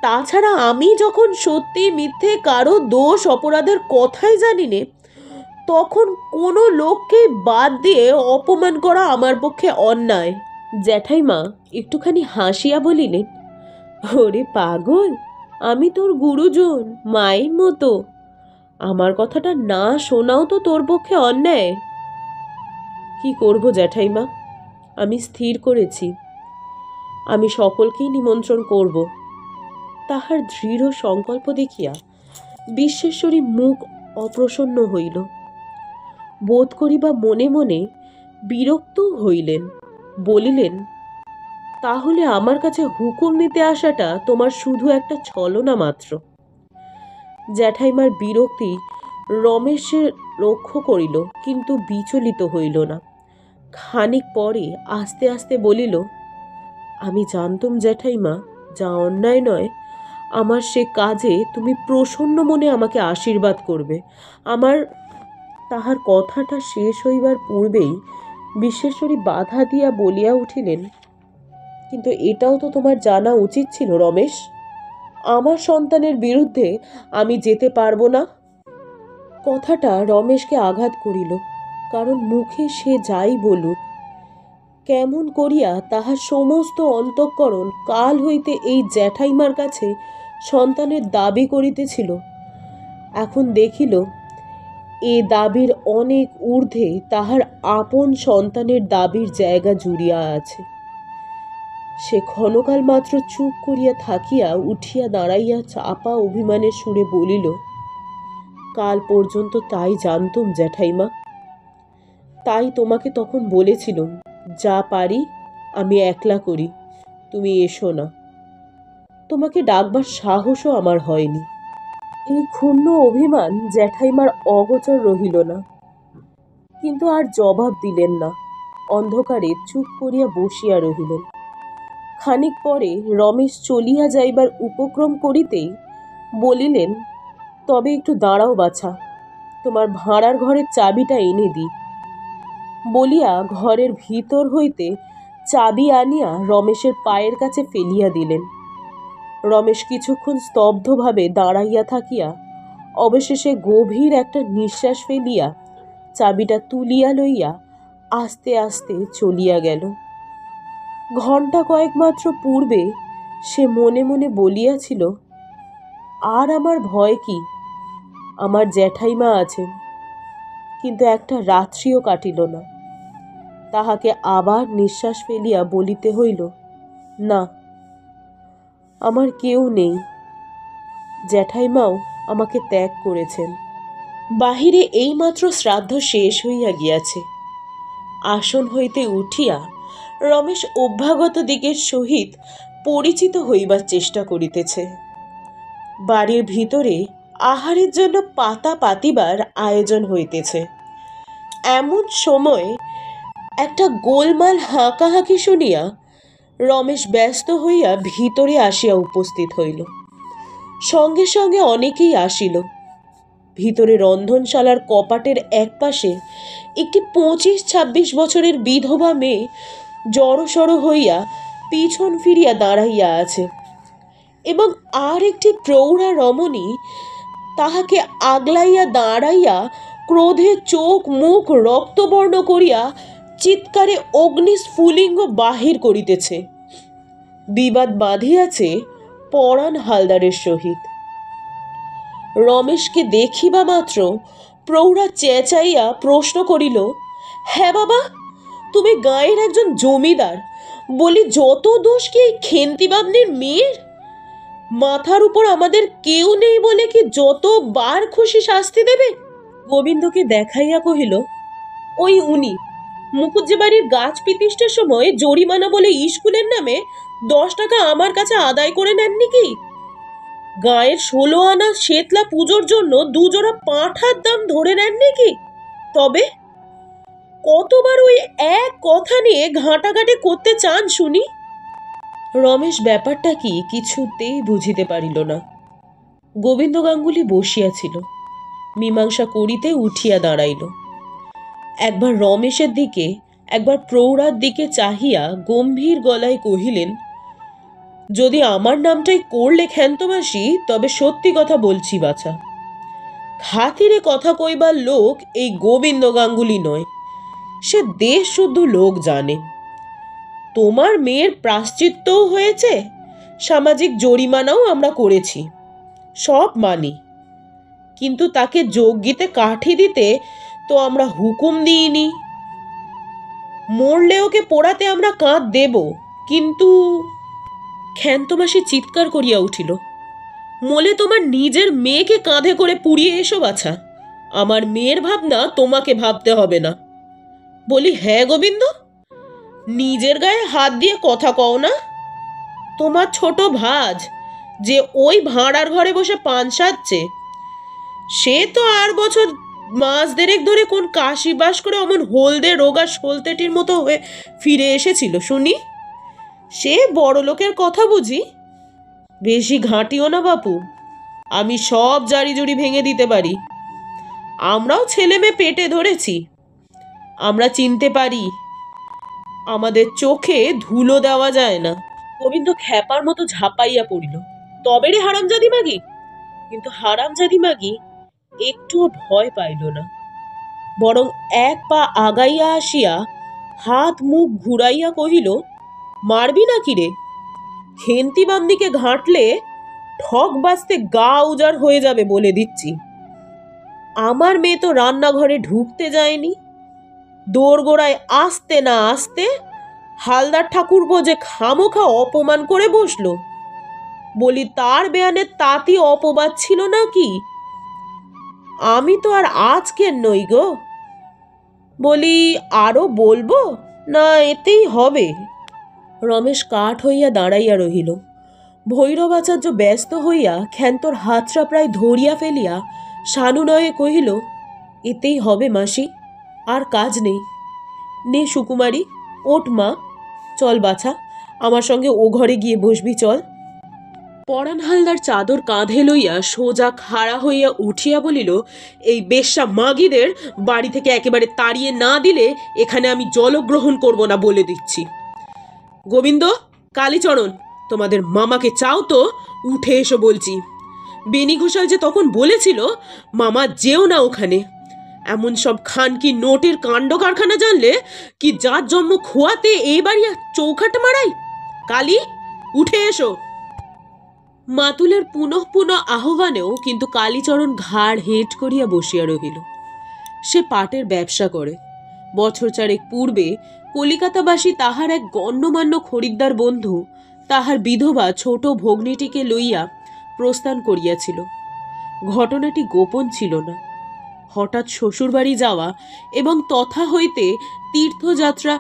তাছাড়া আমি যখন সত্যি মিথ্যে কারো দোষ অপরাধের কথাই জানি নে, তখন কোনো লোককে বাদ দিয়ে অপমান করা আমার পক্ষে অন্যায়। জ্যাঠাইমা একটুখানি হাসিয়া বলিলেন, ওরে পাগল, আমি তোর গুরুজন, মায়ের মতো। আমার কথাটা না শোনাও তো তোর পক্ষে অন্যায়। কি করব জ্যাঠাইমা, আমি স্থির করেছি, আমি সকলকেই নিমন্ত্রণ করব। তাহার দৃঢ় সংকল্প দেখিয়া বিশ্বেশ্বরী মুখ অপ্রসন্ন হইল। বোধ করিবা মনে মনে বিরক্ত হইলেন। বলিলেন, তাহলে আমার কাছে হুকুম নিতে আসাটা তোমার শুধু একটা ছলনা মাত্র। জ্যাঠাইমার বিরক্তি রমেশের লক্ষ্য করিল, কিন্তু বিচলিত হইল না। খানিক পরে আস্তে আস্তে বলিল, আমি জানতুম জ্যাঠাইমা, যা অন্যায় নয়, আমার সে কাজে তুমি প্রসন্ন মনে আমাকে আশীর্বাদ করবে। আমার তাহার কথাটা শেষ হইবার পূর্বেই বিশ্বেশ্বরী বাধা দিয়া বলিয়া উঠিলেন, কিন্তু এটাও তো তোমার জানা উচিত ছিল রমেশ, আমার সন্তানের বিরুদ্ধে আমি যেতে পারবো না। কথাটা রমেশকে আঘাত করিল, কারণ মুখে সে যাই বলুক, কেমন করিয়া তাহার সমস্ত অন্তঃকরণ কাল হইতে এই জ্যাঠাইমার কাছে সন্তানের দাবি করিতেছিল, এখন দেখিল এ দাবির অনেক ঊর্ধ্বে তাহার আপন সন্তানের দাবির জায়গা জুড়িয়া আছে। সে ক্ষণকাল মাত্র চুপ করিয়া থাকিয়া উঠিয়া দাঁড়াইয়া চাপা অভিমানের সুরে বলিল, কাল পর্যন্ত তাই জানতুম জ্যাঠাইমা, তাই তোমাকে তখন বলেছিলুম যা পারি আমি একলা করি, তুমি এসো না। তোমাকে ডাকবার সাহসও আমার হয়নি। এই ক্ষুণ্ণ অভিমান জ্যাঠাইমার অগোচর রহিল না, কিন্তু আর জবাব দিলেন না, অন্ধকারে চুপ করিয়া বসিয়া রহিলেন। খানিক পরে রমেশ চলিয়া যাইবার উপক্রম করিতেই বলিলেন, তবে একটু দাঁড়াও বাছা, তোমার ভাঁড়ার ঘরের চাবিটা এনে দিই। বলিয়া ঘরের ভিতর হইতে চাবি আনিয়া রমেশের পায়ের কাছে ফেলিয়া দিলেন। রমেশ কিছুক্ষণ স্তব্ধভাবে দাঁড়াইয়া থাকিয়া অবশেষে গভীর একটা নিঃশ্বাস ফেলিয়া চাবিটা তুলিয়া লইয়া আস্তে আস্তে চলিয়া গেল। ঘণ্টা কয়েক মাত্র পূর্বে সে মনে মনে বলিয়াছিল, আর আমার ভয় কি, আমার জ্যাঠাইমা আছেন। কিন্তু একটা রাত্রিও কাটিল না, তাহাকে আবার নিঃশ্বাস ফেলিয়া বলিতে হইল, না, আমার কেউ নেই, জ্যাঠাইমাও আমাকে ত্যাগ করেছেন। বাহিরে এইমাত্র শ্রাদ্ধ শেষ হইয়া গিয়াছে। আসন হইতে উঠিয়া রমেশ অভ্যাগত দিকের সহিত পরিচিত হইবার চেষ্টা করিতেছে। বাড়ির ভিতরে আহারের জন্য পাতা পাতিবার আয়োজন হইতেছে। এমন সময় একটা গোলমাল হাঁকাহাঁকি শুনিয়া রমেশ ব্যস্ত হইয়া ভিতরে আসিয়া উপস্থিত হইল। সঙ্গে সঙ্গে অনেকেই আসিল। ভিতরে রন্ধনশালার কপাটের একপাশে একটি 25-26 বছরের বিধবা মেয়ে জড়সড় হইয়া পিছন ফিরিয়া দাঁড়াইয়া আছে, এবং আর একটি প্রৌঢ়া রমণী তাহাকে আগলাইয়া দাঁড়াইয়া ক্রোধে চোখ মুখ রক্তবর্ণ করিয়া চিৎকারে অগ্নিস্ফুলিঙ্গ বাহির করিতেছে। বিবাদ বাঁধিয়াছে পরাণ হালদারের সহিত। রমেশকে দেখিবা মাত্র প্রৌঢ়া চেঁচাইয়া প্রশ্ন করিল, হ্যাঁ বাবা, তুমি গাঁয়ের একজন জমিদার, বলি যত দোষ কি এই খেন্তি বামনির মেয়ের? মাথার উপর আমাদের কেউ নেই বলে কি যতবার খুশি শাস্তি দেবে? গোবিন্দকে দেখাইয়া কহিল, ওই উনি মুকুজ্জে বাড়ির গাছ প্রতিষ্ঠার সময় জরিমানা বলে স্কুলের নামে 10 টাকা আমার কাছে আদায় করে নেননি কি? গায়ের 16 আনা শেতলা পুজোর জন্য 2 জোড়া পাঁঠার দাম ধরে নেননি কি? তবে কতবার ওই এক কথা নিয়ে ঘাঁটাঘাঁটি করতে চান শুনি? রমেশ ব্যাপারটা কি কিছুতেই বুঝিতে পারিল না। গোবিন্দ গাঙ্গুলি বসিয়াছিল, মীমাংসা করিতে উঠিয়া দাঁড়াইল। একবার রমেশের দিকে একবার প্রৌঢ়ার দিকে চাহিয়া গম্ভীর গলায় কহিলেন, যদি আমার নামটাই করলে ক্ষান্তমাসি, তবে সত্যি কথা বলছি বাছা, খাতিরে কথা কইবার লোক এই গোবিন্দ গাঙ্গুলি নয়, সে দেশ শুদ্ধ লোক জানে। তোমার মেয়ের প্রায়শ্চিত্তও হয়েছে, সামাজিক জরিমানাও আমরা করেছি, সব মানি, কিন্তু তাকে যজ্ঞিতে কাঠি দিতে তো আমরা হুকুম দিইনি। মরলে ওকে পোড়াতে আমরা কাঁধ দেব, কিন্তু ক্ষান্তমাসি চিৎকার করিয়া উঠিল, মোলে তোমার নিজের মেয়েকে কাঁধে করে পুড়িয়ে এসো বাছা, আমার মেয়ের ভাবনা তোমাকে ভাবতে হবে না। বলি, হ্যাঁ গোবিন্দ, নিজের গায়ে হাত দিয়ে কথা কও না। তোমার ছোট ভাজ যে ওই ভাঁড়ার ঘরে বসে পান সাজছে, সে তো আর বছর মাস দেড়েক ধরে কোন কাশি বাস করে অমন হলদে রোগা সলতেটির মতো হয়ে ফিরে এসেছিল শুনি। সে বড় লোকের কথা বুঝি? বেশি ঘাঁটিও না বাপু, আমি সব জারি জুড়ি ভেঙে দিতে পারি। আমরাও ছেলে মেয়ে পেটে ধরেছি, আমরা চিনতে পারি, আমাদের চোখে ধুলো দেওয়া যায় না। গোবিন্দ খ্যাপার মতো ঝাঁপাইয়া পড়িল, তবে রে হারামজাদি মাগি। কিন্তু হারামজাদি মাগি একটুও ভয় পাইল না, বরং এক পা আগাইয়া আসিয়া হাত মুখ ঘুরাইয়া কহিল, মারবি না কি রে? খেন্তি বামদিকে ঘাঁটলে ঠক বাজতে গা উজাড় হয়ে যাবে বলে দিচ্ছি। আমার মেয়ে তো রান্নাঘরে ঢুকতে যায়নি, দোরগোড়ায় আসতে না আসতে হালদার ঠাকুরপো যে খামোখা অপমান করে বসলো। বলি তার বেয়ানে তাতি অপবাদ ছিল নাকি? আমি তো আর আজকের নই গো। বলি আরো বলবো না এতেই হবে? রমেশ কাঠ হইয়া দাঁড়াইয়া রহিল। ভৈরবাচার্য ব্যস্ত হইয়া ক্ষান্তর হাতটা প্রায় ধরিয়া ফেলিয়া সানুনয়ে কহিল, এতেই হবে মাসি, আর কাজ নেই। নে সুকুমারী, ওঠ মা, চল বাছা, আমার সঙ্গে ও ঘরে গিয়ে বসবি চল। পরাণ হালদার চাদর কাঁধে লইয়া সোজা খাড়া হইয়া উঠিয়া বলিল, এই বেশ্যা মাগিদের বাড়ি থেকে একেবারে তাড়িয়ে না দিলে এখানে আমি জলগ্রহণ করব না বলে দিচ্ছি। গোবিন্দ, কালীচরণ, তোমাদের মামাকে চাও তো উঠে এসো বলছি। বেনি ঘোষাল যে তখন বলেছিল মামা যেও না ওখানে। এমন সব খানকি নোটের কাণ্ড কারখানা জানলে কি যার জন্ম খোয়াতে এই বাড়ি চৌখাট মারাই। কালী, উঠে এসো। মাতুলের পুনঃ পুনঃ আহ্বানেও কিন্তু কালীচরণ ঘাড় হেঁট করিয়া বসিয়া রহিল। সে পাটের ব্যবসা করে। বছর চারেক পূর্বে কলিকাতাবাসী তাহার এক গণ্যমান্য খরিদ্দার বন্ধু তাহার বিধবা ছোট ভগ্নীটিকে লইয়া প্রস্থান করিয়াছিল। ঘটনাটি গোপন ছিল না। হঠাৎ শ্বশুরবাড়ি যাওয়া এবং তথা হইতে তীর্থযাত্রা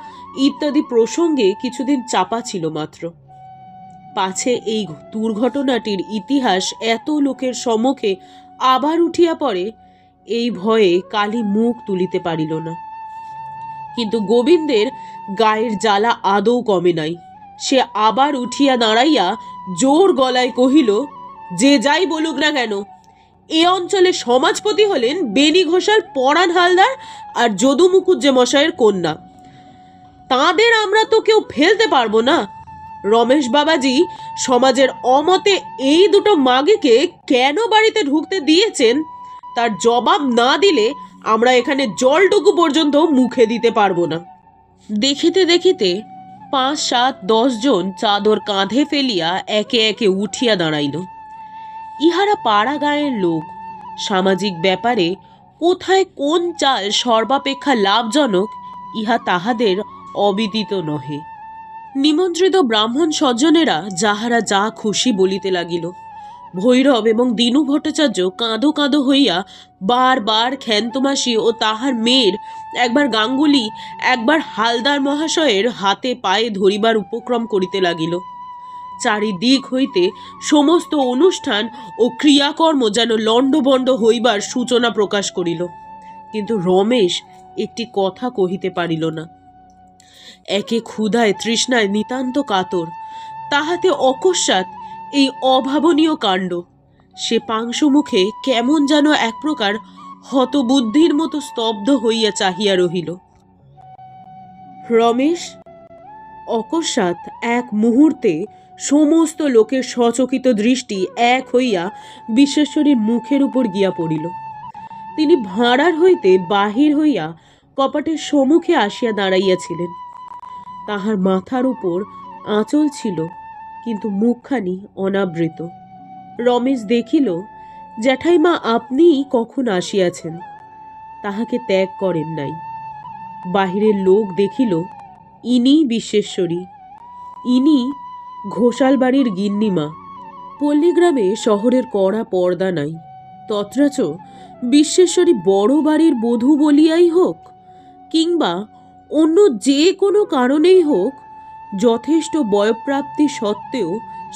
ইত্যাদি প্রসঙ্গে কিছুদিন চাপা ছিল মাত্র। পাছে এই দুর্ঘটনাটির ইতিহাস এত লোকের সম্মুখে আবার উঠিয়া পড়ে, এই ভয়ে কালী মুখ তুলিতে পারিল না। কিন্তু গোবিন্দের গায়ের জ্বালা আদৌ কমে নাই। সে আবার উঠিয়া দাঁড়াইয়া জোর গলায় কহিল, যে যাই বলুক না কেন, এ অঞ্চলে সমাজপতি হলেন বেনি ঘোষাল, পরাণ হালদার আর যদু মুখুজ্জে মশাইয়ের কন্যা। তাঁদের আমরা তো কেউ ফেলতে পারবো না। রমেশ বাবাজি সমাজের অমতে এই দুটো মাগিকে কেন বাড়িতে ঢুকতে দিয়েছেন তার জবাব না দিলে আমরা এখানে জলটুকু পর্যন্ত মুখে দিতে পারবো না। দেখিতে দেখিতে ৫, ৭, ১০ জন চাদর কাঁধে ফেলিয়া একে একে উঠিয়া দাঁড়াইল। ইহারা পাড়া গাঁয়ের লোক। সামাজিক ব্যাপারে কোথায় কোন চাল সর্বাপেক্ষা লাভজনক ইহা তাহাদের অবিদিত নহে। নিমন্ত্রিত ব্রাহ্মণ সজ্জনেরা যাহারা যা খুশি বলিতে লাগিল। ভৈরব এবং দীনু ভট্টাচার্য কাঁদো কাঁদো হইয়া বারবার ক্ষান্তমাসী ও তাহার মেয়ের, একবার গাঙ্গুলি একবার হালদার মহাশয়ের হাতে পায়ে ধরিবার উপক্রম করিতে লাগিল। চারিদিক হইতে সমস্ত অনুষ্ঠান ও ক্রিয়াকর্ম যেন লণ্ডভণ্ড হইবার সূচনা প্রকাশ করিল। কিন্তু রমেশ একটি কথা কহিতে পারিল না। একে ক্ষুধায় তৃষ্ণায় নিতান্ত কাতর, তাহাতে অকস্মাৎ এই অভাবনীয় কাণ্ড। সে পাংশু মুখে কেমন যেন এক প্রকার হতবুদ্ধির মতো স্তব্ধ হইয়া চাহিয়া রহিল। রমেশ, অকস্মাৎ এক মুহূর্তে সমস্ত লোকের সচকিত দৃষ্টি এক হইয়া বিশ্বেশ্বরীর মুখের উপর গিয়া পড়িল। তিনি ভাঁড়ার হইতে বাহির হইয়া কপাটের সম্মুখে আসিয়া দাঁড়াইয়াছিলেন। তাহার মাথার উপর আঁচল ছিল, কিন্তু মুখখানি অনাবৃত। রমেশ দেখিল, জ্যাঠাইমা আপনিই কখন আসিয়াছেন, তাহাকে ত্যাগ করেন নাই। বাহিরের লোক দেখিল, ইনি বিশ্বেশ্বরী, ইনি ঘোষাল বাড়ির গিন্নিমা। পল্লীগ্রামে শহরের কড়া পর্দা নাই, তত্রাচ বিশ্বেশ্বরী বড় বাড়ির বধূ বলিয়াই হোক কিংবা অন্য যে কোনো কারণেই হোক, যথেষ্ট বয়প্রাপ্তি সত্ত্বেও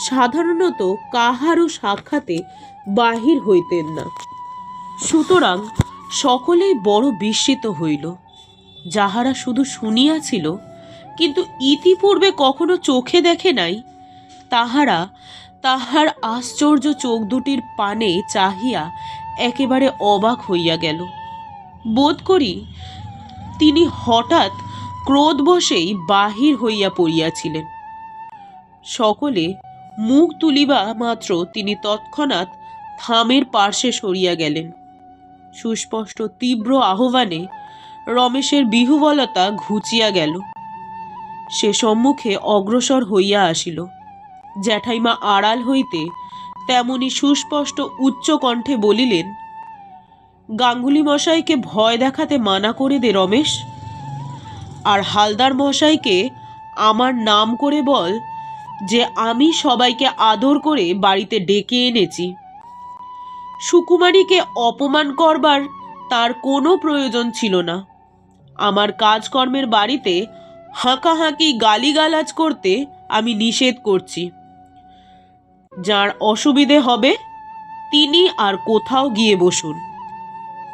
সাধারণত কাহারও সাক্ষাতে বাহির হইতেন না। সুতরাং সকলেই বড় বিস্মিত হইল। যাহারা শুধু শুনিয়াছিল কিন্তু ইতিপূর্বে কখনো চোখে দেখে নাই, তাহারা তাহার আশ্চর্য চোখ দুটির পানে চাহিয়া একেবারে অবাক হইয়া গেল। বোধ করি তিনি হঠাৎ ক্রোধবশেই বাহির হইয়া পড়িয়াছিলেন। সকলে মুখ তুলিবা মাত্র তিনি তৎক্ষণাৎ থামের পার্শ্বে সরিয়া গেলেন। সুস্পষ্ট তীব্র আহ্বানে রমেশের বিহুবলতা ঘুচিয়া গেল। সে সম্মুখে অগ্রসর হইয়া আসিল। জ্যাঠাইমা আড়াল হইতে তেমনি সুস্পষ্ট উচ্চ কণ্ঠে বলিলেন, গাঙ্গুলি মশাইকে ভয় দেখাতে মানা করে দে রমেশ, আর হালদার মশাইকে আমার নাম করে বল যে আমি সবাইকে আদর করে বাড়িতে ডেকে এনেছি। সুকুমারীকে অপমান করবার তার কোনো প্রয়োজন ছিল না। আমার কাজকর্মের বাড়িতে হাঁকাহাঁকি গালিগালাজ করতে আমি নিষেধ করছি। যার অসুবিধে হবে তিনি আর কোথাও গিয়ে বসুন।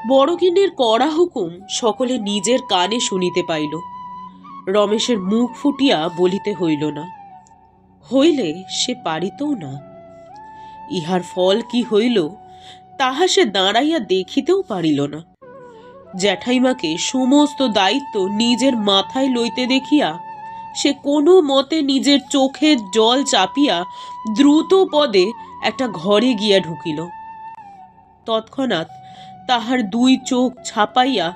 বড়গিন্নির কড়া হুকুম সকলে নিজের কানে শুনিতে পাইল। রমেশের মুখ ফুটিয়া বলিতে হইল না, হইলে সে পারিতও না। ইহার ফল কি হইল তাহা সে দাঁড়াইয়া দেখিতেও পারিল না। জ্যাঠাইমাকে সমস্ত দায়িত্ব নিজের মাথায় লইতে দেখিয়া সে কোনো মতে নিজের চোখের জল চাপিয়া দ্রুত পদে একটা ঘরে গিয়া ঢুকিল। তৎক্ষণাৎ তাহার দুই চোখ ছাপাইয়া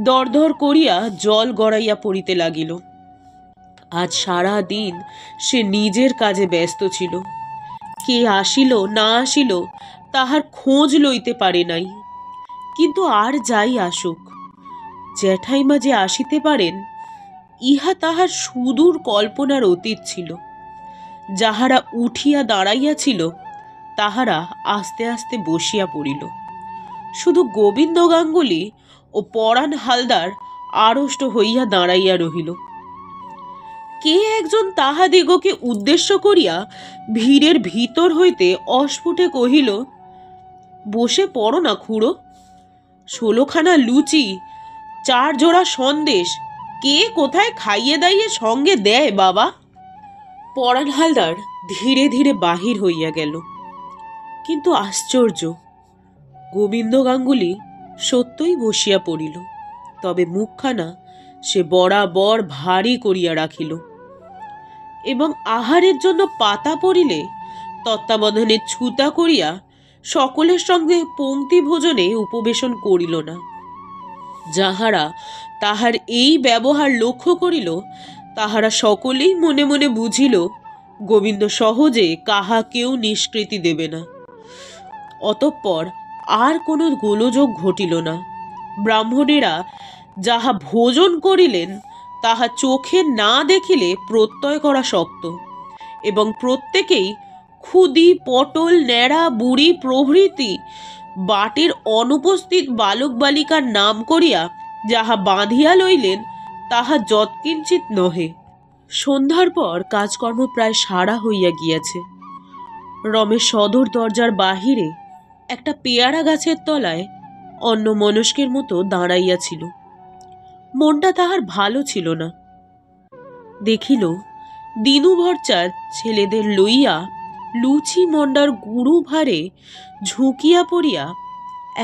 দরদর করিয়া জল গড়াইয়া পড়িতে লাগিল। আজ সারা দিন সে নিজের কাজে ব্যস্ত ছিল। কে আসিল না আসিল তাহার খোঁজ লইতে পারে নাই। কিন্তু আর যাই আসুক, জ্যাঠাইমা যে আসিতে পারেন ইহা তাহার সুদূর কল্পনার অতীত ছিল। যাহারা উঠিয়া দাঁড়াইয়াছিল তাহারা আস্তে আস্তে বসিয়া পড়িল। শুধু গোবিন্দ গাঙ্গুলি ও পরাণ হালদার আড়ষ্ট হইয়া দাঁড়াইয়া রহিল। কে একজন তাহাদিগকে উদ্দেশ্য করিয়া ভিড়ের ভিতর হইতে অস্ফুটে কহিল, বসে পড়ো না খুড়ো, 16খানা লুচি, 4 জোড়া সন্দেশ কে কোথায় খাইয়ে দাইয়ে সঙ্গে দেয় বাবা। পরাণ হালদার ধীরে ধীরে বাহির হইয়া গেল। কিন্তু আশ্চর্য, গোবিন্দ গাঙ্গুলি সত্যই বসিয়া পড়িল, তবে মুখখানা সে বরাবর ভারী করিয়া রাখিল এবং আহারের জন্য পাতা পড়িলে তত্ত্বাবধানে ছুতা করিয়া সকলের সঙ্গে পংক্তি ভোজনে উপবেশন করিল না। যাহারা তাহার এই ব্যবহার লক্ষ্য করিল তাহারা সকলেই মনে মনে বুঝিল গোবিন্দ সহজে কাহাকেও নিষ্কৃতি দেবে না। অতঃপর আর কোনো গোলযোগ ঘটিল না। ব্রাহ্মণেরা যাহা ভোজন করিলেন তাহা চোখে না দেখিলে প্রত্যয় করা শক্ত, এবং প্রত্যেকেই খুদি, পটল, ন্যাড়া, বুড়ি প্রভৃতি বাটির অনুপস্থিত বালক বালিকার নাম করিয়া যাহা বাঁধিয়া লইলেন তাহা যৎকিঞ্চিৎ নহে। সন্ধ্যার পর কাজকর্ম প্রায় সারা হইয়া গিয়াছে। রমেশ সদর দরজার বাহিরে একটা পেয়ারা গাছের তলায় অন্যমনস্কের মতো দাঁড়াইয়াছিল। মনটা তাহার ভালো ছিল না। দেখিল দিনু ভরচাঁদ ছেলেদের লইয়া লুচি মন্ডার গুরু ভারে ঝুঁকিয়া পড়িয়া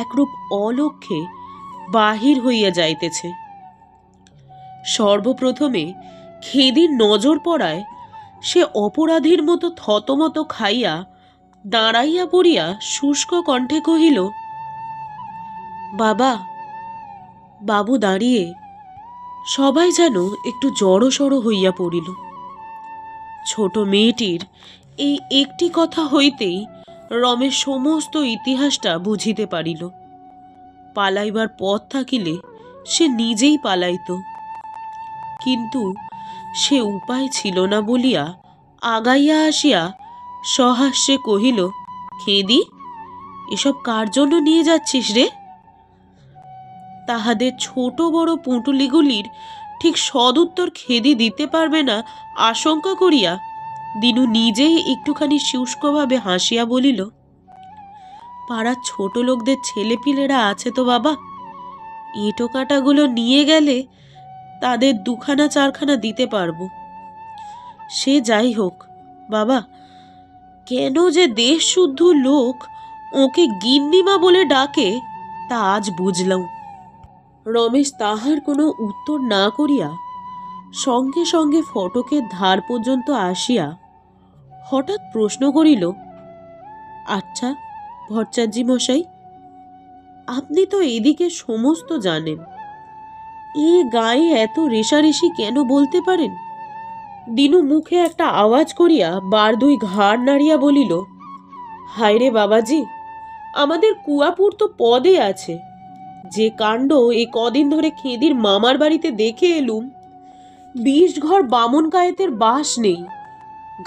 একরূপ অলক্ষ্যে বাহির হইয়া যাইতেছে। সর্বপ্রথমে খেদির নজর পড়ায় সে অপরাধীর মতো থতমত খাইয়া দাঁড়াইয়া পড়িয়া শুষ্ক কণ্ঠে কহিল, বাবা। বাবু দাঁড়িয়ে সবাই যেন একটু জড়সড় হইয়া পড়িল। ছোট মেয়েটির এই একটি কথা হইতেই রমেশ সমস্ত ইতিহাসটা বুঝিতে পারিল। পালাইবার পথ থাকিলে সে নিজেই পালাইত, কিন্তু সে উপায় ছিল না বলিয়া আগাইয়া আসিয়া সহাস্যে কহিল, খেদি, এসব কার জন্য নিয়ে যাচ্ছিস রে? তাহাদের ছোট বড় পুঁটুলিগুলির ঠিক সদুত্তর খেদি দিতে পারবে না আশঙ্কা করিয়া দিনু নিজেই একটুখানি শুষ্কভাবে হাসিয়া বলিল, পাড়ার ছোট লোকদের ছেলেপিলেরা আছে তো বাবা, এঁটো কাটাগুলো নিয়ে গেলে তাদের 2খানা 4খানা দিতে পারবো। সে যাই হোক বাবা, কেন যে দেশ শুদ্ধ লোক ওকে গিন্নিমা বলে ডাকে তা আজ বুঝলাম। রমেশ তাহার কোনো উত্তর না করিয়া সঙ্গে সঙ্গে ফটকের ধার পর্যন্ত আসিয়া হঠাৎ প্রশ্ন করিল, আচ্ছা ভট্টাচার্য মশাই, আপনি তো এদিকে সমস্ত জানেন, এ গায়ে এত রেশারেশি কেন বলতে পারেন? দিনু মুখে একটা আওয়াজ করিয়া বার দুই ঘাড় নাড়িয়া বলিল, হায় রে বাবাজি, আমাদের কুয়াপুর তো পদে আছে। যে কাণ্ড এ কদিন ধরে খেদির মামার বাড়িতে দেখে এলুম, 20 ঘর বামন কায়েতের বাস নেই।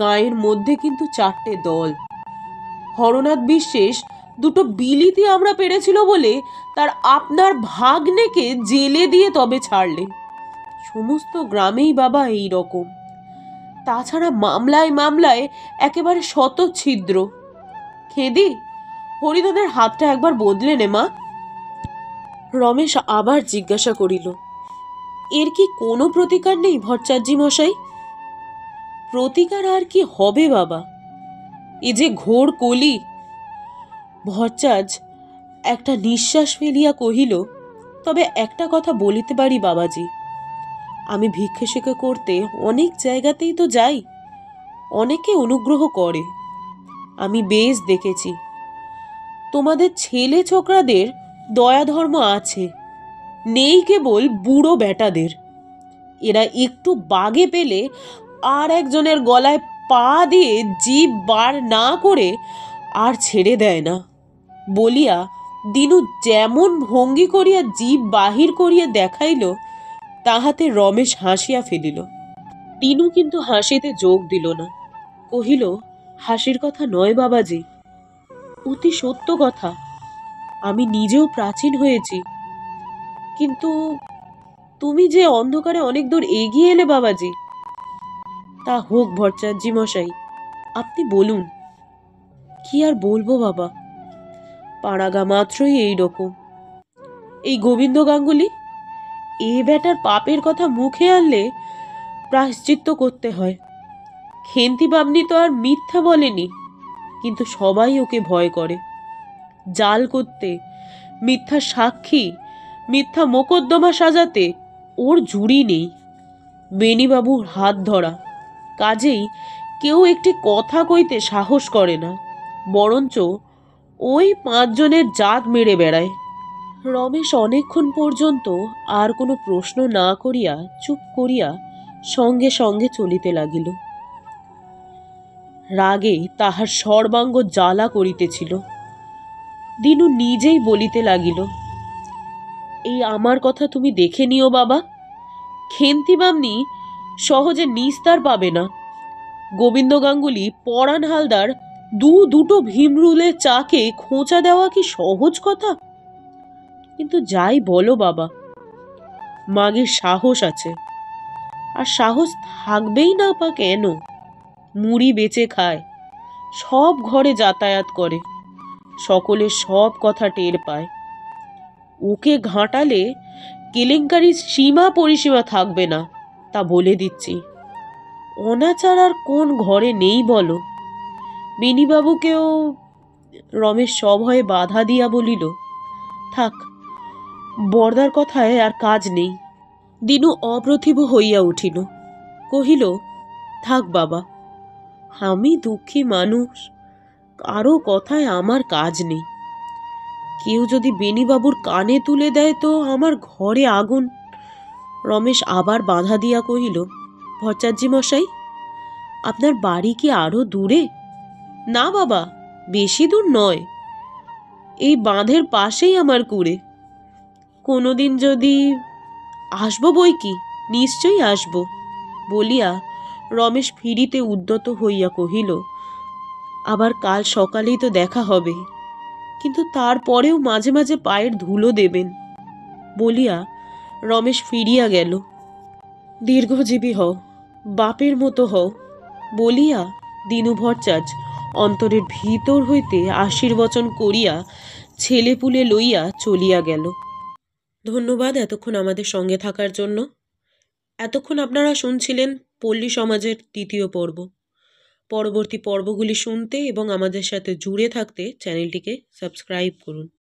গায়ের মধ্যে কিন্তু 4টে দল। হরনাথ বিশ্বাস দুটো বিলিতি আমরা পেরেছিল বলে তার আপনার ভাগ্নেকে জেলে দিয়ে তবে ছাড়লে। সমস্ত গ্রামেই বাবা এই রকম। তাছাড়া মামলায় মামলায় একেবারে শতচ্ছিদ্র। খেদি, হরিধনের হাতটা একবার বদলে নে মা। রমেশ আবার জিজ্ঞাসা করিল, এর কি কোনো প্রতিকার নেই ভট্টাচার্য মশাই? প্রতিকার আর কি হবে বাবা, এ যে ঘোর কলি। ভট্টাচার্য একটা নিঃশ্বাস ফেলিয়া কহিল, তবে একটা কথা বলিতে পারি বাবাজি, আমি ভিক্ষে শিক্ষা করতে অনেক জায়গাতেই তো যাই, অনেকে অনুগ্রহ করে। আমি বেশ দেখেছি তোমাদের ছেলে ছোকরাদের দয়া ধর্ম আছে, নেই কেবল বুড়ো বেটাদের। এরা একটু বাগে পেলে আর একজনের গলায় পা দিয়ে জিভ বার না করে আর ছেড়ে দেয় না। বলিয়া দিনু যেমন ভঙ্গি করিয়া জিভ বাহির করিয়া দেখাইল, তাহাতে রমেশ হাসিয়া ফেলিল। দিনু কিন্তু হাসিতে যোগ দিল না, কহিল, হাসির কথা নয় বাবাজি, অতি সত্য কথা। আমি নিজেও প্রাচীন হয়েছি, কিন্তু তুমি যে অন্ধকারে অনেক দূর এগিয়ে এলে বাবাজি। তা হোক ভট্টাচার্য মশাই, আপনি বলুন। কি আর বলবো বাবা, পাড়াগা মাত্রই এই রকম। এই গোবিন্দ গাঙ্গুলি, এ বেটার পাপের কথা মুখে আনলে প্রায়শ্চিত্ত করতে হয়। খেন্তি বামনি তো আর মিথ্যা বলেনি, কিন্তু সবাই ওকে ভয় করে। জাল করতে, মিথ্যা সাক্ষী, মিথ্যা মোকদ্দমা সাজাতে ওর জুড়ি নেই। বেনিবাবুর হাত ধরা, কাজেই কেউ একটি কথা কইতে সাহস করে না, বরঞ্চ ওই 5 জনের জাত মেরে বেড়ায়। রমেশ অনেকক্ষণ পর্যন্ত আর কোনো প্রশ্ন না করিয়া চুপ করিয়া সঙ্গে সঙ্গে চলিতে লাগিল। রাগে তাহার সর্বাঙ্গ জ্বালা করিতেছিল। দিনু নিজেই বলিতে লাগিল, এই আমার কথা তুমি দেখে নিও বাবা, খেন্তি বামনি সহজে নিস্তার পাবে না। গোবিন্দ গাঙ্গুলি পরাণ হালদার দুটো ভীমরুলের চাকে খোঁচা দেওয়া কি সহজ কথা? কিন্তু যাই বলো বাবা, মাগের সাহস আছে, আর সাহস থাকবেই না পা কেন? মুড়ি বেচে খায়, সব ঘরে যাতায়াত করে, সকলের সব কথা টের পায়। ওকে ঘাঁটালে কেলেঙ্কারির সীমা পরিসীমা থাকবে না, তা বলে দিচ্ছি। অনাচার আর কোন ঘরে নেই বলো? বেনিবাবুকেও। রমেশ সভয়ে বাধা দিয়া বলিল, থাক, বরদার কথায় আর কাজ নেই। দিনু অপ্রতিভ হইয়া উঠিল, কহিল, থাক বাবা, আমি দুঃখী মানুষ, কারো কথায় আমার কাজ নেই। কেউ যদি বেনিবাবুর কানে তুলে দেয় তো আমার ঘরে আগুন। রমেশ আবার বাধা দিয়া কহিল, ভট্টাচার্য মশাই, আপনার বাড়ি কি আরো দূরে? না বাবা, বেশি দূর নয়, এই বাঁধের পাশেই আমার কুড়ে। কোনোদিন যদি আসবো, বই কি নিশ্চয়ই আসবো। বলিয়া রমেশ ফিরিতে উদ্যত হইয়া কহিল, আবার কাল সকালেই তো দেখা হবে, কিন্তু তারপরেও মাঝে মাঝে পায়ের ধুলো দেবেন। বলিয়া রমেশ ফিরিয়া গেল। দীর্ঘজীবী হও, বাপের মতো হও, বলিয়া দিনু ভট্টাচার্য অন্তরের ভিতর হইতে আশীর্বচন করিয়া ছেলেপুলে লইয়া চলিয়া গেল। ধন্যবাদ এতক্ষণ আমাদের সঙ্গে থাকার জন্য। এতক্ষণ আপনারা শুনছিলেন পল্লী সমাজের 2য় পর্ব। পরবর্তী পর্বগুলি শুনতে এবং আমাদের সাথে জুড়ে থাকতে চ্যানেলটিকে সাবস্ক্রাইব করুন।